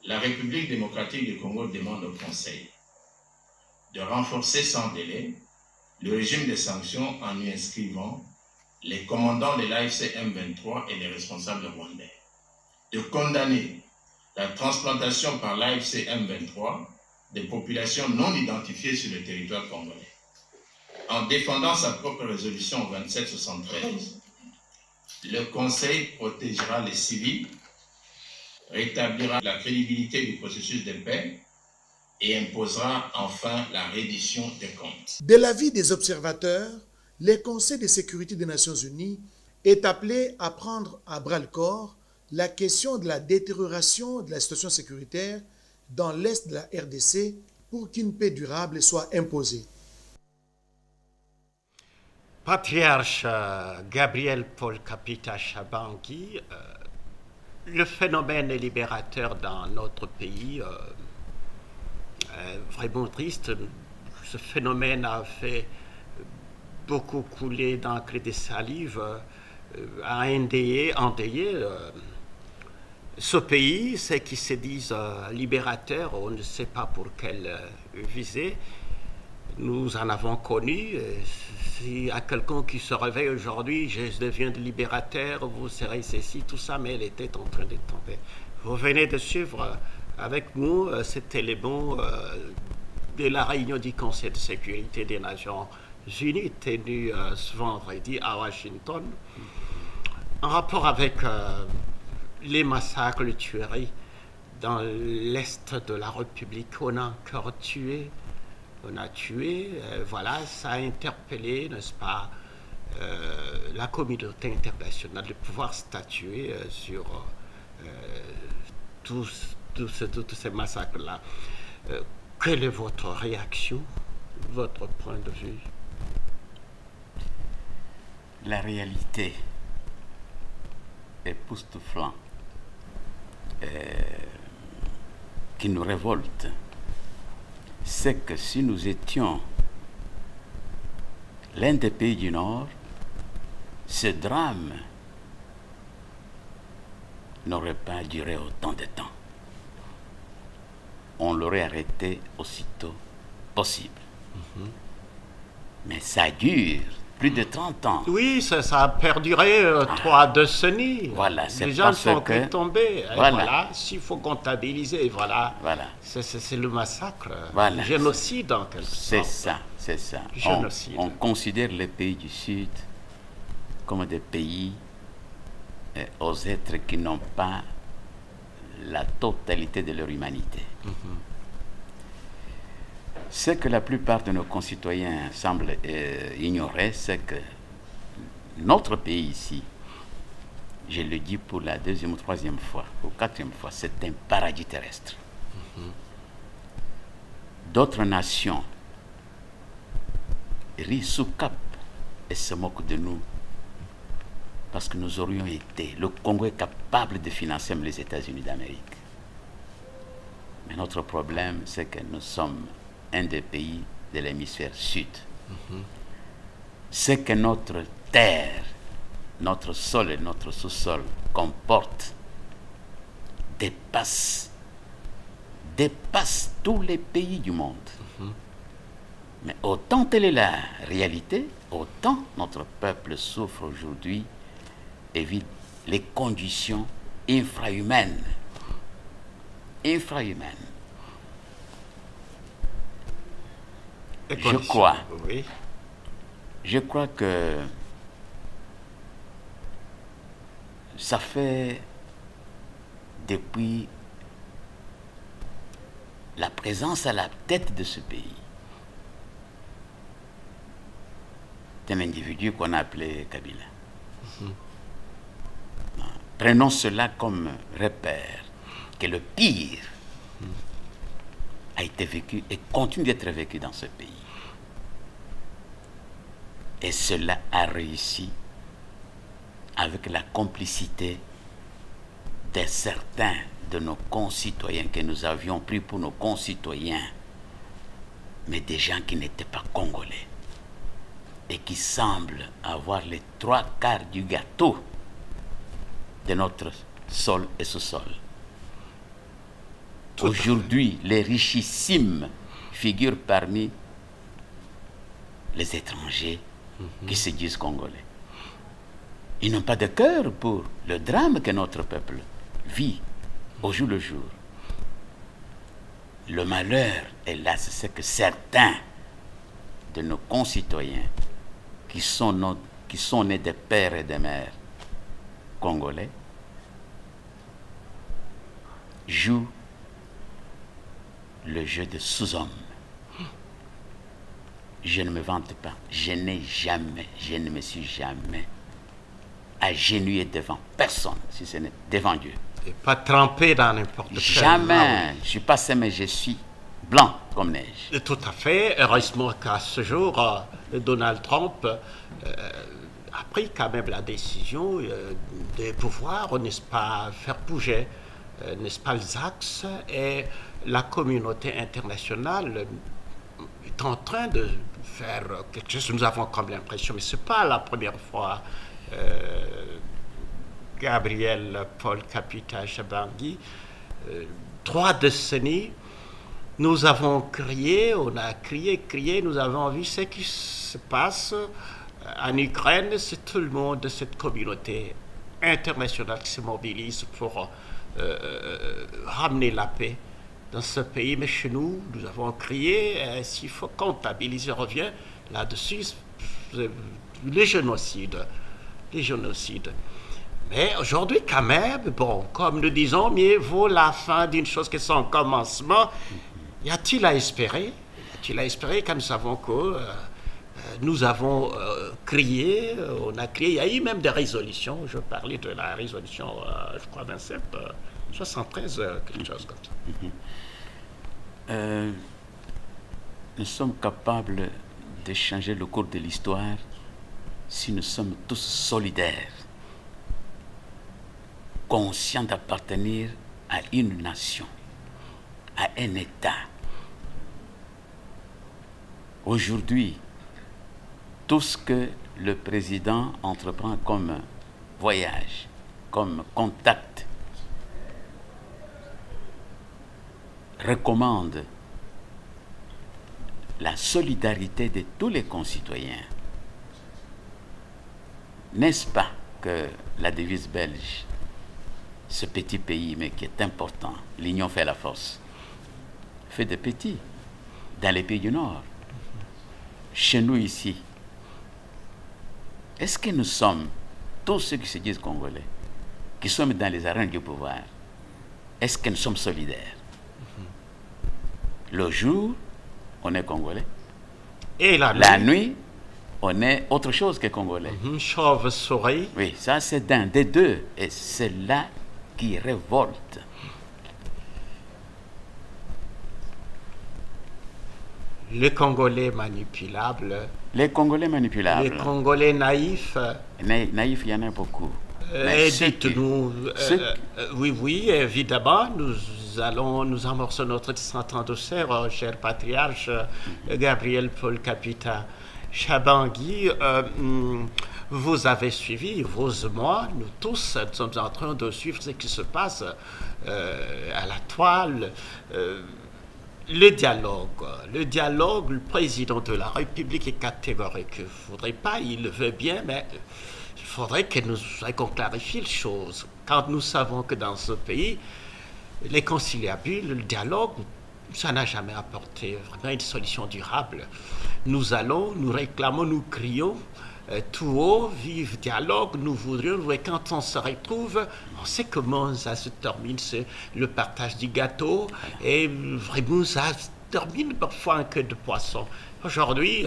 la République démocratique du Congo demande au Conseil de renforcer sans délai le régime de sanctions en y inscrivant les commandants de l'AFC M23 et les responsables rwandais, de condamner la transplantation par l'AFC M23 des populations non identifiées sur le territoire congolais. En défendant sa propre résolution 2773, le Conseil protégera les civils, rétablira la crédibilité du processus de paix et imposera enfin la reddition des comptes. De l'avis des observateurs, le Conseil de sécurité des Nations Unies est appelé à prendre à bras-le-corps la question de la détérioration de la situation sécuritaire dans l'Est de la RDC pour qu'une paix durable soit imposée. Patriarche Gabriel Paul Kapita Chabangi, le phénomène libérateur dans notre pays vraiment triste. Ce phénomène a fait beaucoup couler d'encre et de salive, a endeuillé ce pays, ceux qui se disent libérateurs, on ne sait pas pour quelle visée. Nous en avons connu. S'il y a quelqu'un qui se réveille aujourd'hui, je deviens libérateur, vous serez ceci, tout ça, mais elle était en train de tomber. Vous venez de suivre avec nous cet élément de la réunion du Conseil de sécurité des Nations Unies tenue ce vendredi à Washington, en rapport avec les massacres, les tueries dans l'est de la République, on a encore tué. On a tué, voilà, ça a interpellé, n'est-ce pas, la communauté internationale de pouvoir statuer sur tous ces massacres-là. Quelle est votre réaction, votre point de vue? La réalité époustouflante qui nous révolte, c'est que si nous étions l'un des pays du Nord, ce drame n'aurait pas duré autant de temps. On l'aurait arrêté aussitôt possible. Mais ça dure plus de 30 ans. Oui, ça a perduré 3 décennies. Voilà, les gens sont tombés. Voilà. S'il faut comptabiliser, voilà. C'est le massacre, le génocide en quelque sorte. C'est ça. Génocide. On considère les pays du Sud comme des pays aux êtres qui n'ont pas la totalité de leur humanité. Ce que la plupart de nos concitoyens semblent ignorer, c'est que notre pays ici, je le dis pour la 2e ou 3e fois, ou 4e fois, c'est un paradis terrestre. D'autres nations rient sous cap et se moquent de nous parce que nous aurions été, le Congo est capable de financer même les États-Unis d'Amérique. Mais notre problème, c'est que nous sommes un des pays de l'hémisphère sud. C'est que notre terre, notre sol et notre sous-sol comportent, dépasse tous les pays du monde. Mais autant telle est la réalité, autant notre peuple souffre aujourd'hui et vit les conditions infrahumaines. Je crois que ça fait depuis la présence à la tête de ce pays d'un individu qu'on a appelé Kabila. Prenons cela comme repère, que le pire a été vécu et continue d'être vécu dans ce pays. Et cela a réussi avec la complicité de certains de nos concitoyens que nous avions pris pour nos concitoyens, mais des gens qui n'étaient pas congolais et qui semblent avoir les 3/4 du gâteau de notre sol et sous-sol. Aujourd'hui, les richissimes figurent parmi les étrangers qui se disent congolais. Ils n'ont pas de cœur pour le drame que notre peuple vit au jour le jour. Le malheur, hélas, c'est que certains de nos concitoyens qui sont nés des pères et des mères congolais jouent le jeu de sous-homme. Je ne me vante pas. Je ne me suis jamais agenouillé devant personne, si ce n'est devant Dieu. Et pas trempé dans n'importe quel. Jamais. Je suis pas mais je suis blanc comme neige. Tout à fait. Heureusement qu'à ce jour, Donald Trump a pris quand même la décision de pouvoir, n'est-ce pas, faire bouger, n'est-ce pas, les axes, et la communauté internationale est en train de faire quelque chose. Nous avons comme l'impression, mais ce n'est pas la première fois, Gabriel Paul Kaputa Chabangui, 3 décennies, nous avons crié, on a crié, nous avons vu ce qui se passe en Ukraine. C'est tout le monde de cette communauté internationale qui se mobilise pour ramener la paix dans ce pays. Mais chez nous, nous avons crié, s'il faut comptabiliser, revient là-dessus, les génocides. Mais aujourd'hui, quand même, bon, comme nous disons, mieux vaut la fin d'une chose que son commencement. Y a-t-il à espérer? Y a-t-il à espérer quand nous savons que nous avons crié, on a crié, il y a eu même des résolutions, je parlais de la résolution, je crois, 27, 73, quelque chose comme ça. Nous sommes capables de changer le cours de l'histoire si nous sommes tous solidaires, conscients d'appartenir à une nation, à un État. Aujourd'hui, tout ce que le président entreprend comme voyage, comme contact, recommande la solidarité de tous les concitoyens. N'est-ce pas que la devise belge, ce petit pays, mais qui est important, l'union fait la force, fait des petits dans les pays du Nord. Chez nous ici, est-ce que nous sommes, tous ceux qui se disent congolais, qui sommes dans les arènes du pouvoir, est-ce que nous sommes solidaires? Le jour, on est congolais. Et la nuit, on est autre chose que congolais. Chauve-souris. Oui, ça c'est d'un des deux. Et c'est là qui révolte. Les Congolais manipulables. Les Congolais manipulables. Les Congolais naïfs. Naïfs, il y en a beaucoup. Dites-nous, oui, évidemment, nous amorçons notre anniversaire, cher patriarche Gabriel Paul Capita Chabangui. Vous avez suivi, vous et moi, nous tous sommes en train de suivre ce qui se passe à la toile. Le dialogue, le président de la République est catégorique. Il ne faudrait pas, il le veut bien, mais il faudrait qu'on clarifie les choses. Quand nous savons que dans ce pays, les conciliabules, le dialogue, ça n'a jamais apporté vraiment une solution durable. Nous réclamons, nous crions tout haut, vive dialogue, nous voudrions, et quand on se retrouve, on sait comment ça se termine, c'est le partage du gâteau, et vraiment ça se termine parfois en queue de poisson. Aujourd'hui,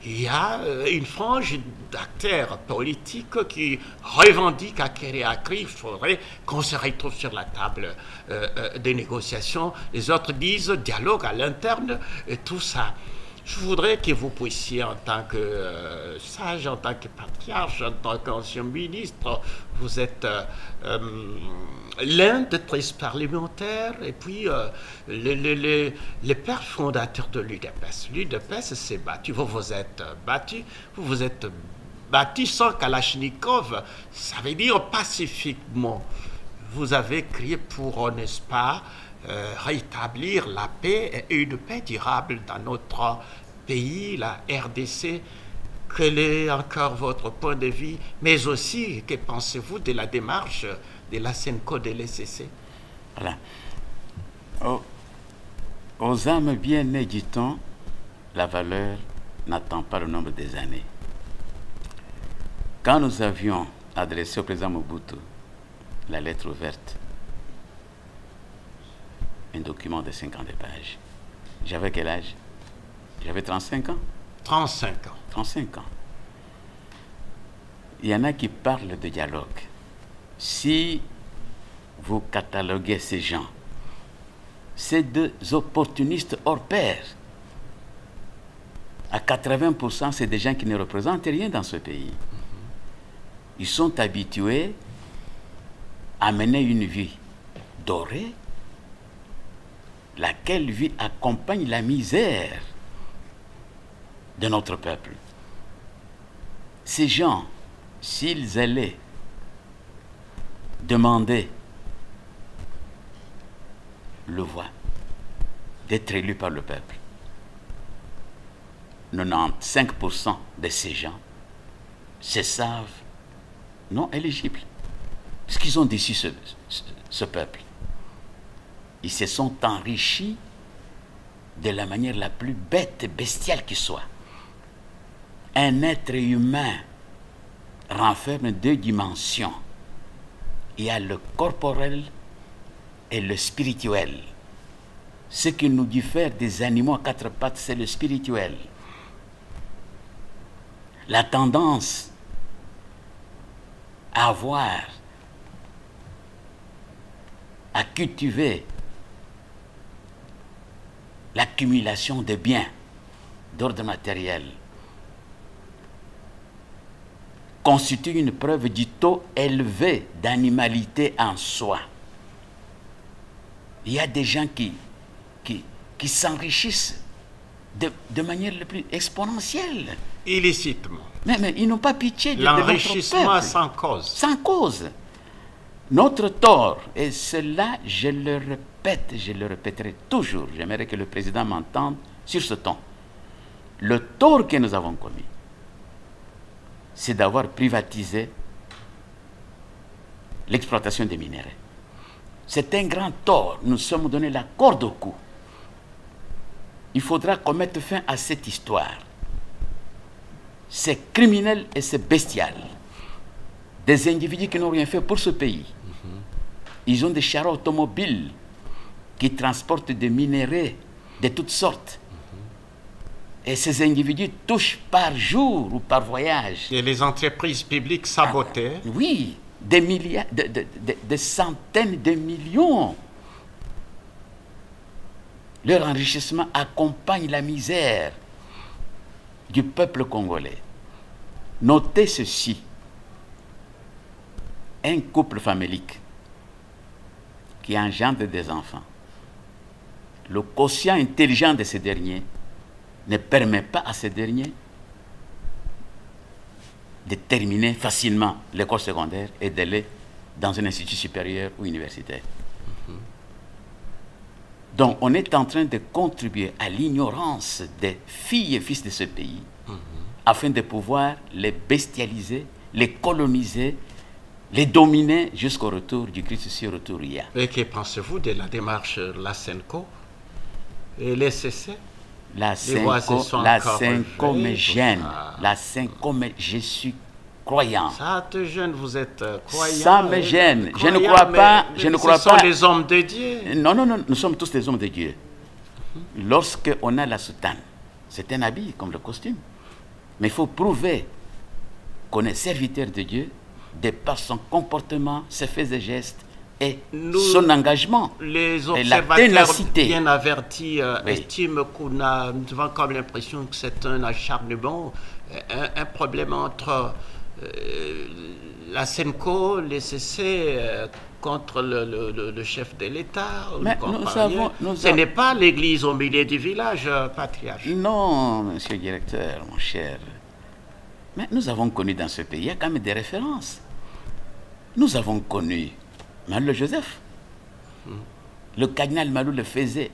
il y a une frange d'acteurs politiques qui revendiquent à cri et à cri, il faudrait qu'on se retrouve sur la table des négociations. Les autres disent dialogue à l'interne et tout ça. Je voudrais que vous puissiez, en tant que sage, en tant que patriarche, en tant qu'ancien ministre, vous êtes l'un des 13 parlementaires et puis les pères fondateurs de l'UDPS. L'UDPS s'est battu, vous vous êtes battu sans Kalachnikov, ça veut dire pacifiquement. Vous avez crié pour, n'est-ce pas, rétablir la paix et une paix durable dans notre pays, la RDC. Quel est encore votre point de vue, mais aussi, que pensez-vous de la démarche de la SENCO de l'ECC? Voilà. Aux âmes bien nées, dit-on, la valeur n'attend pas le nombre des années. Quand nous avions adressé au président Mobutu la lettre ouverte, un document de 50 pages. J'avais quel âge? J'avais 35 ans. 35 ans. 35 ans. Il y en a qui parlent de dialogue. Si vous cataloguez ces gens, c'est des opportunistes hors pair. À 80%, c'est des gens qui ne représentent rien dans ce pays. Ils sont habitués à mener une vie dorée, laquelle vie accompagne la misère de notre peuple. Ces gens, s'ils allaient demander le voix d'être élus par le peuple, 95% de ces gens se savent non éligibles. Parce qu'ils ont déçu ce peuple. Ils se sont enrichis de la manière la plus bête et bestiale qui soit. Un être humain renferme deux dimensions. il y a le corporel et le spirituel. Ce qui nous diffère des animaux à quatre pattes, c'est le spirituel. La tendance à avoir, à cultiver l'accumulation de biens d'ordre matériel constitue une preuve du taux élevé d'animalité en soi. Il y a des gens qui s'enrichissent de manière la plus exponentielle. Illicitement. Mais ils n'ont pas pitié de notre L'enrichissement peuple. sans cause. Sans cause. Notre tort, et cela, je le répéterai toujours, j'aimerais que le président m'entende sur ce ton. Le tort que nous avons commis, c'est d'avoir privatisé l'exploitation des minéraux. C'est un grand tort. Nous nous sommes donné la corde au cou. Il faudra qu'on mette fin à cette histoire. C'est criminel et c'est bestial. Des individus qui n'ont rien fait pour ce pays. Ils ont des chars automobiles qui transportent des minéraux de toutes sortes. Et ces individus touchent par jour ou par voyage. Et les entreprises publiques sabotées. Oui, des milliards, des centaines de millions. Leur enrichissement accompagne la misère du peuple congolais. Notez ceci. Un couple famélique qui engendre des enfants, le quotient intelligent de ces derniers ne permet pas à ces derniers de terminer facilement l'école secondaire et d'aller dans un institut supérieur ou universitaire. Donc on est en train de contribuer à l'ignorance des filles et fils de ce pays afin de pouvoir les bestialiser, les coloniser, les dominer jusqu'au retour du Christ ici, au retour hier. Et que pensez-vous de la démarche la Senco et les CC? La Senco me gêne. La Senco me... Je suis croyant. Ça te gêne, vous êtes croyant. Ça me gêne. Je ne crois pas. Je ne crois pas. Ce sont les hommes de Dieu. Non, non, non. Nous sommes tous des hommes de Dieu. Lorsqu'on a la soutane, c'est un habit comme le costume. Mais il faut prouver qu'on est serviteur de Dieu de par son comportement, ses faits et gestes et son engagement. Les et la observateurs ténacité. bien avertis Oui. estiment nous avons comme l'impression que c'est un acharnement, un problème entre la Senco, les CC contre le chef de l'État. Mais ce n'est pas l'église au milieu du village, patriarche. Non, monsieur le directeur, mon cher. Mais nous avons connu dans ce pays, il y a quand même des références. Nous avons connu Malou Joseph. Le cardinal Malou le faisait,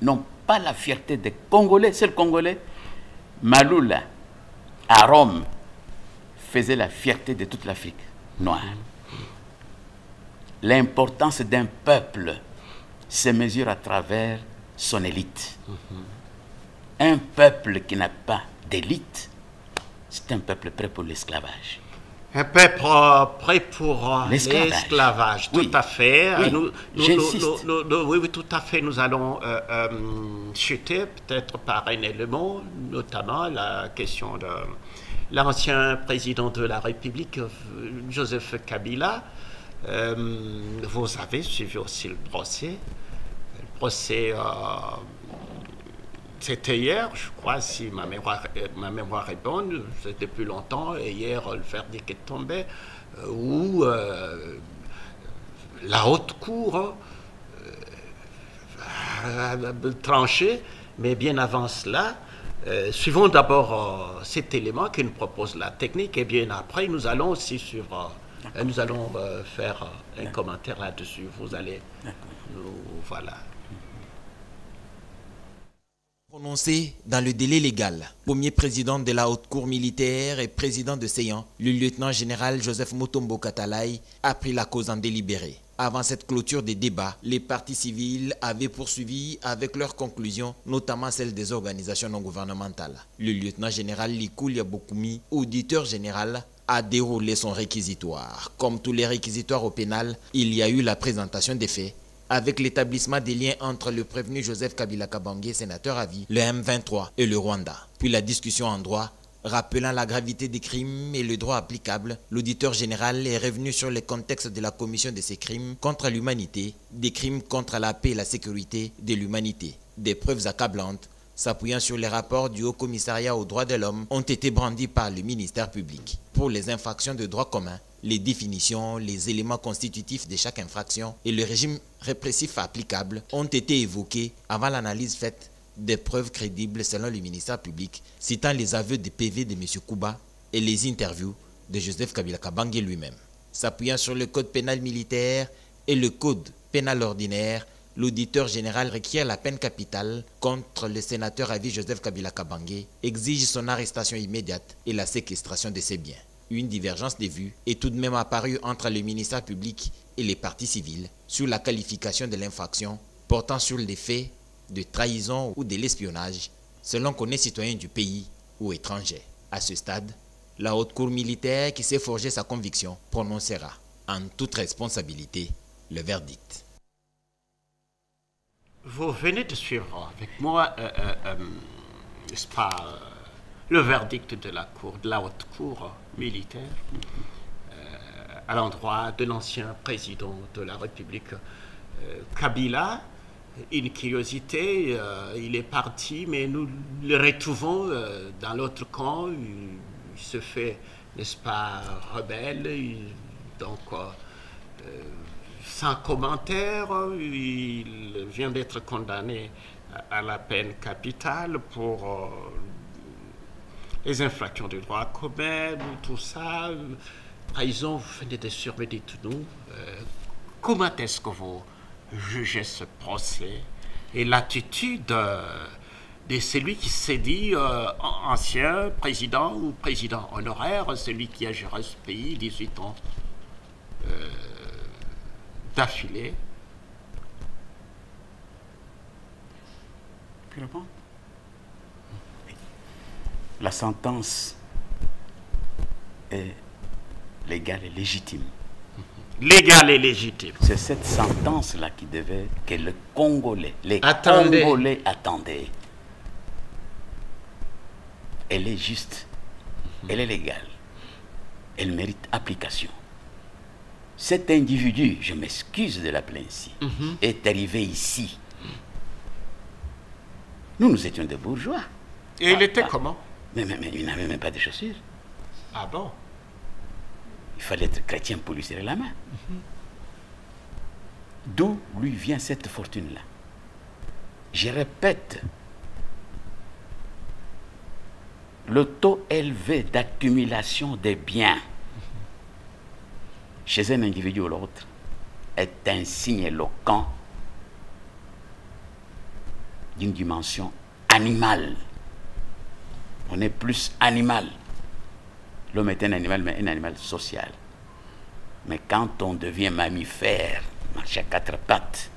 non pas la fierté des Congolais, c'est le Congolais. Malou, là, à Rome, faisait la fierté de toute l'Afrique noire. L'importance d'un peuple se mesure à travers son élite. Un peuple qui n'a pas d'élite, c'est un peuple prêt pour l'esclavage. Un peuple prêt pour l'esclavage, tout à fait. Oui, oui, tout à fait. Nous allons chuter peut-être par un élément, notamment la question de l'ancien président de la République, Joseph Kabila. Vous avez suivi aussi le procès. Le procès, c'était hier, je crois, si ma mémoire est bonne, c'est depuis longtemps, et hier le verdict est tombé, où la haute cour a tranché, mais bien avant cela, suivons d'abord cet élément que nous propose la technique, et bien après, nous allons aussi nous allons faire un commentaire là-dessus. Vous allez voilà. Prononcé dans le délai légal, premier président de la haute cour militaire et président de Séan, le lieutenant-général Joseph Motombo Katalai a pris la cause en délibéré. Avant cette clôture des débats, les partis civils avaient poursuivi avec leurs conclusions, notamment celles des organisations non gouvernementales. Le lieutenant-général Likoulia Bokoumi, auditeur général, a déroulé son réquisitoire. Comme tous les réquisitoires au pénal, il y a eu la présentation des faits, avec l'établissement des liens entre le prévenu Joseph Kabila Kabange, sénateur à vie, le M23 et le Rwanda. Puis la discussion en droit, rappelant la gravité des crimes et le droit applicable, l'auditeur général est revenu sur les contextes de la commission de ces crimes contre l'humanité, des crimes contre la paix et la sécurité de l'humanité. Des preuves accablantes, s'appuyant sur les rapports du Haut Commissariat aux droits de l'homme, ont été brandis par le ministère public. Pour les infractions de droit commun, les définitions, les éléments constitutifs de chaque infraction et le régime répressif applicable ont été évoqués avant l'analyse faite des preuves crédibles selon le ministère public, citant les aveux des PV de M. Kouba et les interviews de Joseph Kabila Kabange lui-même. S'appuyant sur le code pénal militaire et le code pénal ordinaire, l'auditeur général requiert la peine capitale contre le sénateur à vie Joseph Kabila Kabange, exige son arrestation immédiate et la séquestration de ses biens. Une divergence des vues est tout de même apparue entre le ministère public et les parties civiles sur la qualification de l'infraction portant sur les faits de trahison ou de l'espionnage, selon qu'on est citoyen du pays ou étranger. À ce stade, la haute cour militaire qui s'est forgé sa conviction prononcera en toute responsabilité le verdict. Vous venez de suivre avec moi, n'est-ce pas, le verdict de la haute cour militaire à l'endroit de l'ancien président de la République Kabila. Une curiosité, il est parti, mais nous le retrouvons dans l'autre camp. Il se fait, n'est-ce pas, rebelle, donc sans commentaire. Il vient d'être condamné à la peine capitale pour les infractions du droit commun, tout ça. Trahison, vous venez de surveiller tout nous. Comment est-ce que vous jugez ce procès et l'attitude de celui qui s'est dit ancien président ou président honoraire, celui qui a géré ce pays 18 ans d'affilée? Puis répondre. La sentence est légale et légitime. Légal et légitime. C'est cette sentence-là qui devait, que les Congolais attendaient. Elle est juste, elle est légale, elle mérite application. Cet individu, je m'excuse de l'appeler ainsi, est arrivé ici. Nous étions des bourgeois. Et il était comment? Mais il n'avait même pas de chaussures. Ah bon? Il fallait être chrétien pour lui serrer la main. D'où lui vient cette fortune-là? Je répète, le taux élevé d'accumulation des biens chez un individu ou l'autre est un signe éloquent d'une dimension animale. On est plus animal. L'homme est un animal, mais un animal social. Mais quand on devient mammifère, marche à quatre pattes,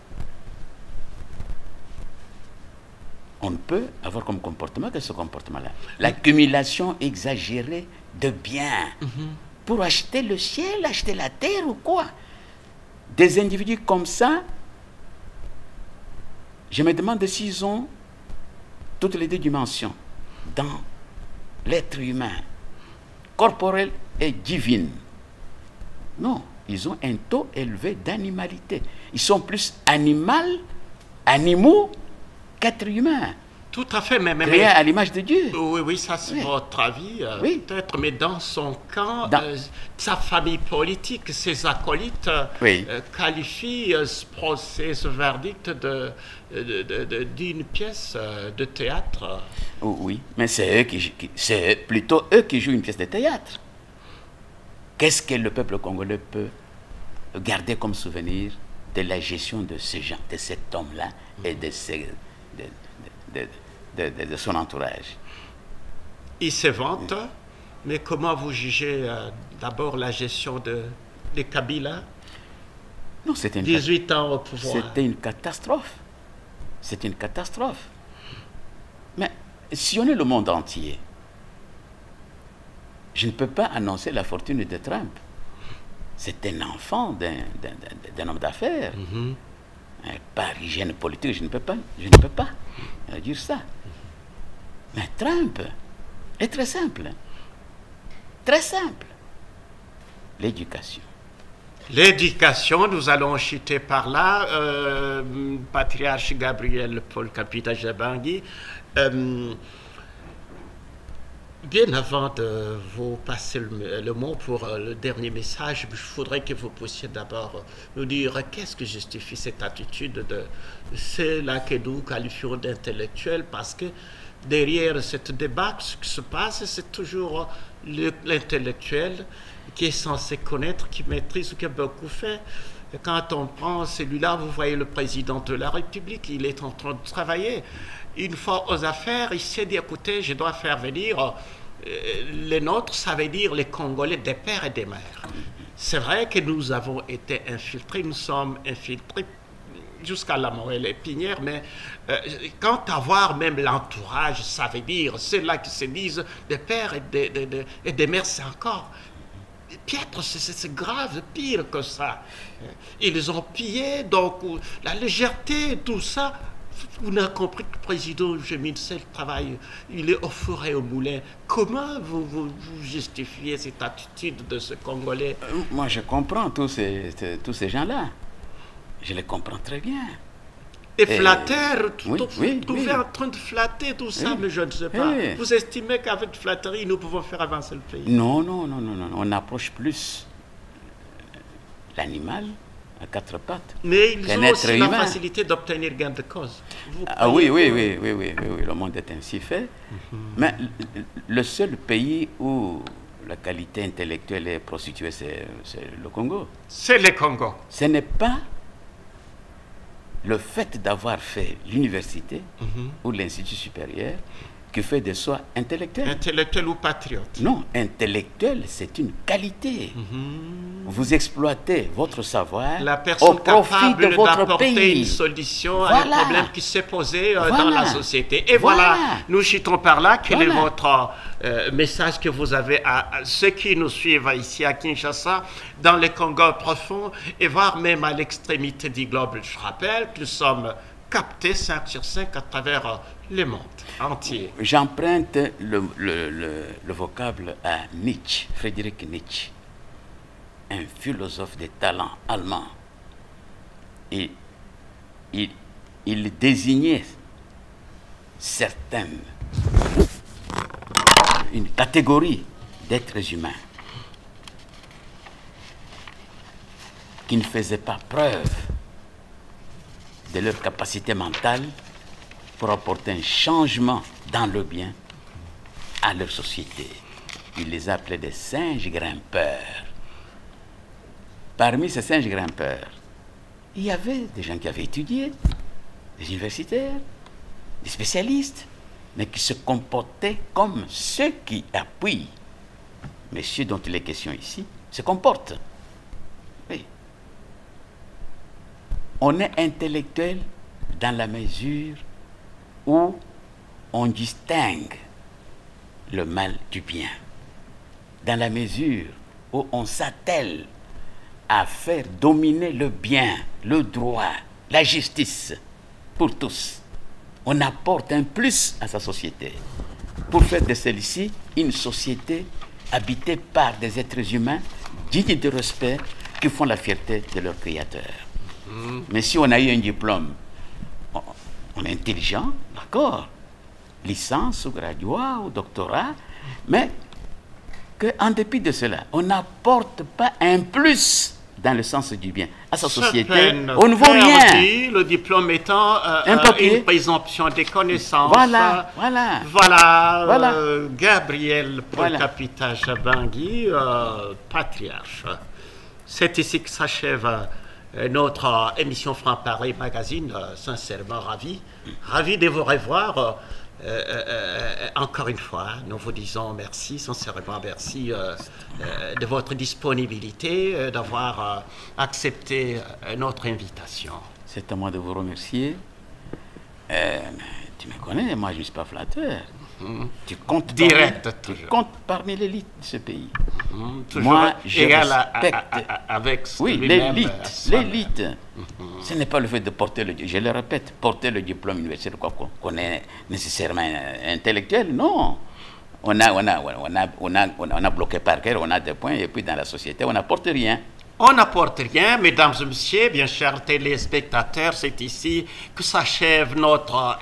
on ne peut avoir comme comportement que ce comportement-là. L'accumulation exagérée de biens pour acheter le ciel, acheter la terre ou quoi. Des individus comme ça, je me demande s'ils ont toutes les deux dimensions dans l'être humain, corporel et divine. Non, ils ont un taux élevé d'animalité. Ils sont plus animaux qu'êtres humains. Tout à fait, mais créés à l'image de Dieu. Oui, ça c'est votre avis, oui. Peut-être, mais dans son camp, sa famille politique, ses acolytes qualifient ce procès, ce verdict d'une pièce de théâtre. Oui, mais c'est plutôt eux qui jouent une pièce de théâtre. Qu'est-ce que le peuple congolais peut garder comme souvenir de la gestion de ce genre, de cet homme-là et de son entourage? Il se vante, mais comment vous jugez d'abord la gestion de Kabila? Non, c'était 18 ans au pouvoir. C'était une catastrophe. C'est une catastrophe. Mais sillonner le monde entier, Je ne peux pas annoncer la fortune de Trump. C'est un enfant d'un homme d'affaires. Par hygiène politique, je ne peux pas dire ça. Mais Trump est très simple. Très simple. L'éducation. L'éducation, nous allons chuter par là. Patriarche Gabriel Paul Kapita Jabangui, bien avant de vous passer le mot pour le dernier message, je voudrais que vous puissiez d'abord nous dire qu'est-ce que justifie cette attitude de ceux-là que nous qualifions d'intellectuels, parce que derrière cette débat, ce qui se passe, c'est toujours l'intellectuel qui est censé connaître, qui maîtrise, qui a beaucoup fait. Et quand on prend celui-là, vous voyez le président de la République, il est en train de travailler. Une fois aux affaires, il s'est dit, écoutez, je dois faire venir les nôtres, ça veut dire les Congolais des pères et des mères. C'est vrai que nous avons été infiltrés, nous sommes infiltrés jusqu'à la moelle épinière, mais quant à voir même l'entourage, ça veut dire ceux-là qui se disent des pères et des mères, c'est encore piètre, c'est grave, pire que ça. Ils ont pillé, donc la légèreté, tout ça. On a compris que le président Jemine Sel travaille, il est au four et au moulin. Comment vous justifiez cette attitude de ce Congolais? Moi, je comprends tous ces gens-là. Je les comprends très bien. Et flatteur, oui. En train de flatter tout ça, mais je ne sais pas. Vous estimez qu'avec flatterie, nous pouvons faire avancer le pays? Non. On approche plus l'animal à quatre pattes. Mais ils ont aussi la facilité d'obtenir gain de cause. Oui, le monde est ainsi fait. Mais le seul pays où la qualité intellectuelle est prostituée, c'est le Congo. C'est le Congo. Ce n'est pas le fait d'avoir fait l'université ou l'institut supérieur qui fait de soi intellectuel. Intellectuel ou patriote? Non, intellectuel, c'est une qualité. Vous exploitez votre savoir au profit de votre pays. Une solution à un problème qui s'est posé dans la société. Et voilà, nous chutons par là. Quel est votre message que vous avez à ceux qui nous suivent ici à Kinshasa, dans les Congo profonds, et voire même à l'extrémité du globe? Je rappelle que nous sommes captés 5 sur 5 à travers le monde entier. J'emprunte le vocable à Nietzsche, Friedrich Nietzsche, un philosophe de talent allemand. Et il désignait une catégorie d'êtres humains qui ne faisaient pas preuve de leur capacité mentale pour apporter un changement dans le bien à leur société. Il les appelait des singes grimpeurs. Parmi ces singes grimpeurs, il y avait des gens qui avaient étudié, des universitaires, des spécialistes, mais qui se comportaient comme ceux qui appuient, messieurs dont il est question ici, se comportent. Oui. On est intellectuel dans la mesure où on distingue le mal du bien, dans la mesure où on s'attelle à faire dominer le bien, le droit, la justice pour tous. On apporte un plus à sa société pour faire de celle-ci une société habitée par des êtres humains dignes de respect qui font la fierté de leur créateur. Mais si on a eu un diplôme, on est intelligent, d'accord, licence ou graduat ou doctorat, mais qu'en dépit de cela, on n'apporte pas un plus dans le sens du bien à sa société. On ne vaut rien. Le diplôme étant une présomption des connaissances. Voilà. Gabriel Paul Kapita Jabangui, patriarche. C'est ici que s'achève notre émission Franc-Parler Magazine. Sincèrement ravi de vous revoir. Encore une fois, nous vous disons merci, sincèrement merci de votre disponibilité, d'avoir accepté notre invitation. C'est à moi de vous remercier. Tu me connais, moi je ne suis pas flatteur. Tu comptes direct, tu comptes parmi l'élite de ce pays. Toujours moi, je respecte. avec oui, l'élite. Ce n'est pas le fait de porter je le répète, porter le diplôme universitaire qu'on est nécessairement intellectuel, non. On a bloqué par cœur, on a des points, et puis dans la société, on n'apporte rien. On n'apporte rien, mesdames et messieurs, bien chers téléspectateurs, c'est ici que s'achève notre